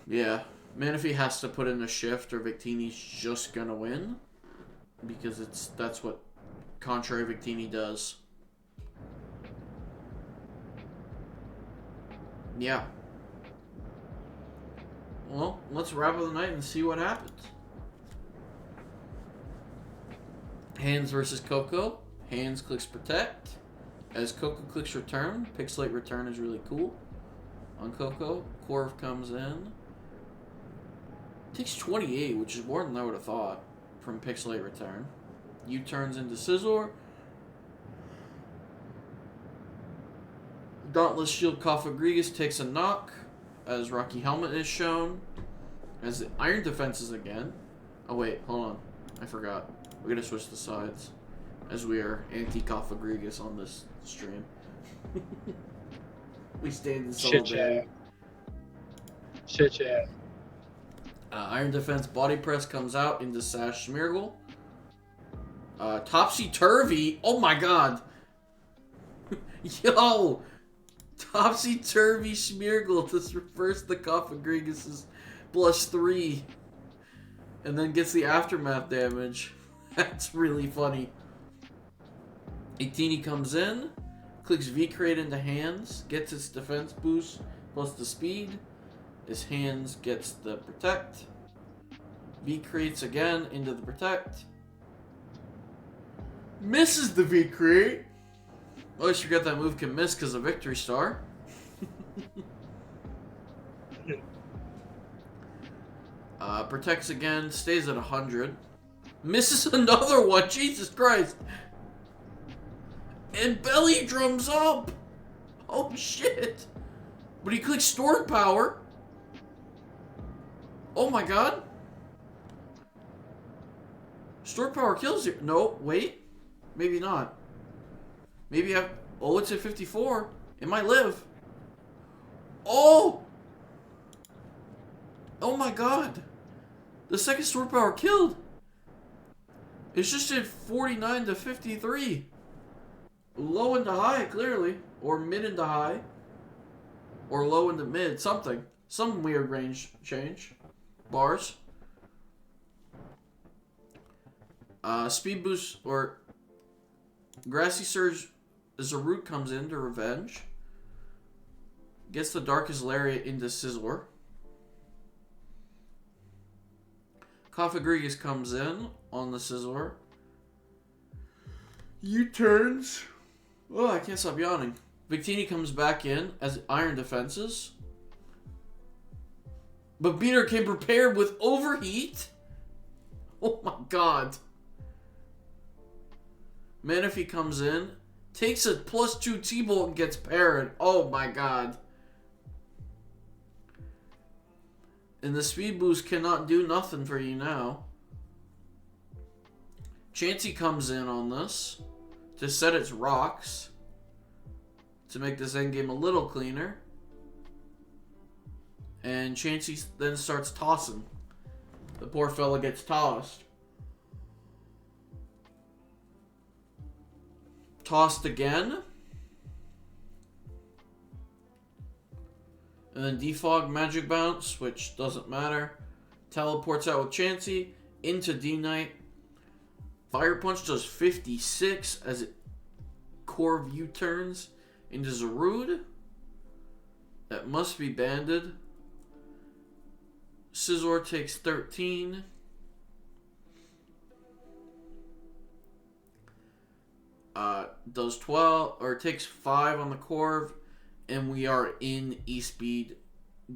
Yeah, Manaphy has to put in a shift or Victini's just gonna win, because that's what Contrary Victini does. Yeah. Well, let's wrap up the night and see what happens. Hands versus Coco. Hands clicks Protect. As Coco clicks Return. Pixelate Return is really cool. On Coco, Corv comes in. Takes 28, which is more than I would have thought from Pixelate Return. U-turns into Scizor. Dauntless Shield Cofagrigus takes a knock, as Rocky Helmet is shown. As the Iron Defenses again. Oh wait, hold on. I forgot. We gotta switch the sides, as we are anti-Cofagrigus on this stream. We stand in solidarity. Shit, yeah. Iron Defense Body Press comes out into Sash Smeargle. Topsy-Turvy. Oh my god. Yo. Topsy-Turvy Smeargle to reverse the Cofagrigus' +3. And then gets the Aftermath damage. That's really funny. 18 comes in. Clicks V-Crate into hands. Gets its defense boost plus the speed. His hands gets the Protect. V-Crates again into the Protect. Misses the V-Crate. Always forget that move can miss because of Victory Star. Protects again. Stays at 100. Misses another one. Jesus Christ. And Belly Drums up. Oh shit. But he clicks Stored Power. Oh my god. Stored Power kills you. No, wait. Maybe not. Maybe I... Oh, it's at 54. It might live. Oh! Oh my god. The second Stored Power killed. It's just at 49 to 53. Low into high, clearly. Or mid into high. Or low into mid. Something. Some weird range change. Bars. Speed boost or Grassy Surge. Zarut comes in to revenge. Gets the Darkest Lariat into Sizzler. Cofagrigus comes in on the Sizzler. U-turns. Oh, I can't stop yawning. Victini comes back in as Iron Defenses. But Beater came prepared with Overheat. Oh my god. Manaphy comes in. Takes a +2 T-Bolt and gets parried. Oh my god. And the Speed Boost cannot do nothing for you now. Chansey comes in on this to set its rocks to make this endgame a little cleaner. And Chansey then starts tossing. The poor fella gets tossed. Tossed again. And then Defog Magic Bounce, which doesn't matter. Teleports out with Chansey into D-Knight. Fire Punch does 56 as it core view turns into Zarud. That must be banded. Scizor takes 13. Does 12 or takes 5 on the Corv, and we are in E-Speed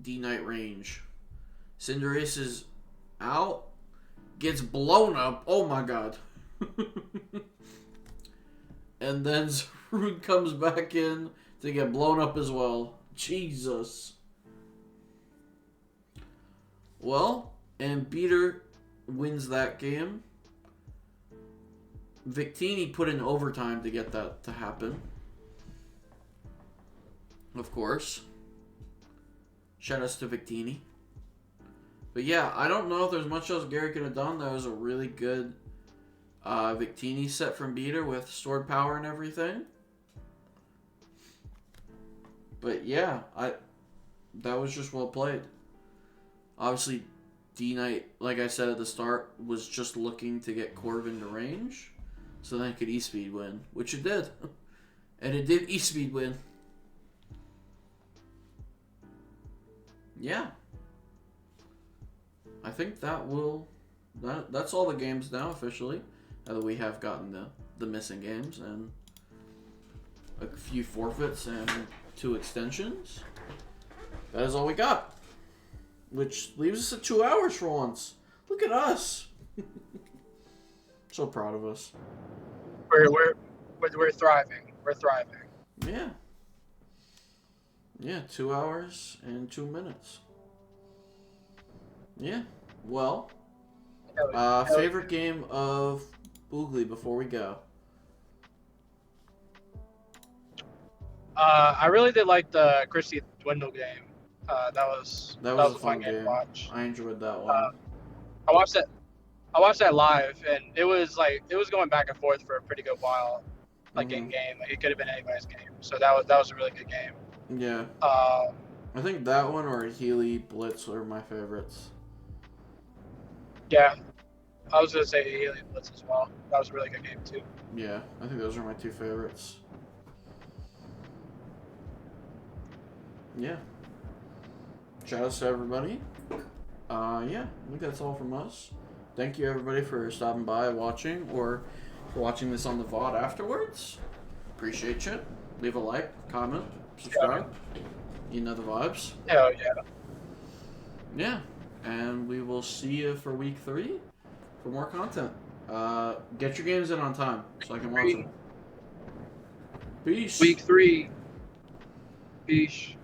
D-Knight range. Cinderace is out. Gets blown up. Oh my god. And then Zarud comes back in to get blown up as well. Jesus. Well, and Beater wins that game. Victini put in overtime to get that to happen. Of course. Shoutouts to Victini. But yeah, I don't know if there's much else Gary could have done. That was a really good Victini set from Beater with sword power and everything. But yeah, that was just well played. Obviously, D-Knight, like I said at the start, was just looking to get Corv into range. So then it could E-Speed win, which it did. And it did E-Speed win. Yeah. I think that's all the games now officially. Now that we have gotten the missing games and a few forfeits and 2 extensions. That is all we got. Which leaves us at 2 hours for once. Look at us. So proud of us. We're thriving. We're thriving. Yeah. Yeah, 2 hours and 2 minutes. Yeah. Well, favorite game of Boogly before we go. I really did like the Christie Dwindle game. That was a fun game to watch. I enjoyed that one. I watched that live, and it was going back and forth for a pretty good while, in game. It could have been anybody's game, so that was a really good game. Yeah. I think that one or Healy Blitz are my favorites. Yeah, I was gonna say Healy Blitz as well. That was a really good game too. Yeah, I think those are my 2 favorites. Yeah. Shout outs to everybody. Yeah, I think that's all from us. Thank you everybody for stopping by, watching, or for watching this on the VOD afterwards. Appreciate you. Leave a like, comment, subscribe. You know the vibes. Hell yeah. Yeah. And we will see you for week 3 for more content. Get your games in on time so I can watch them. Peace. Week 3. Peace.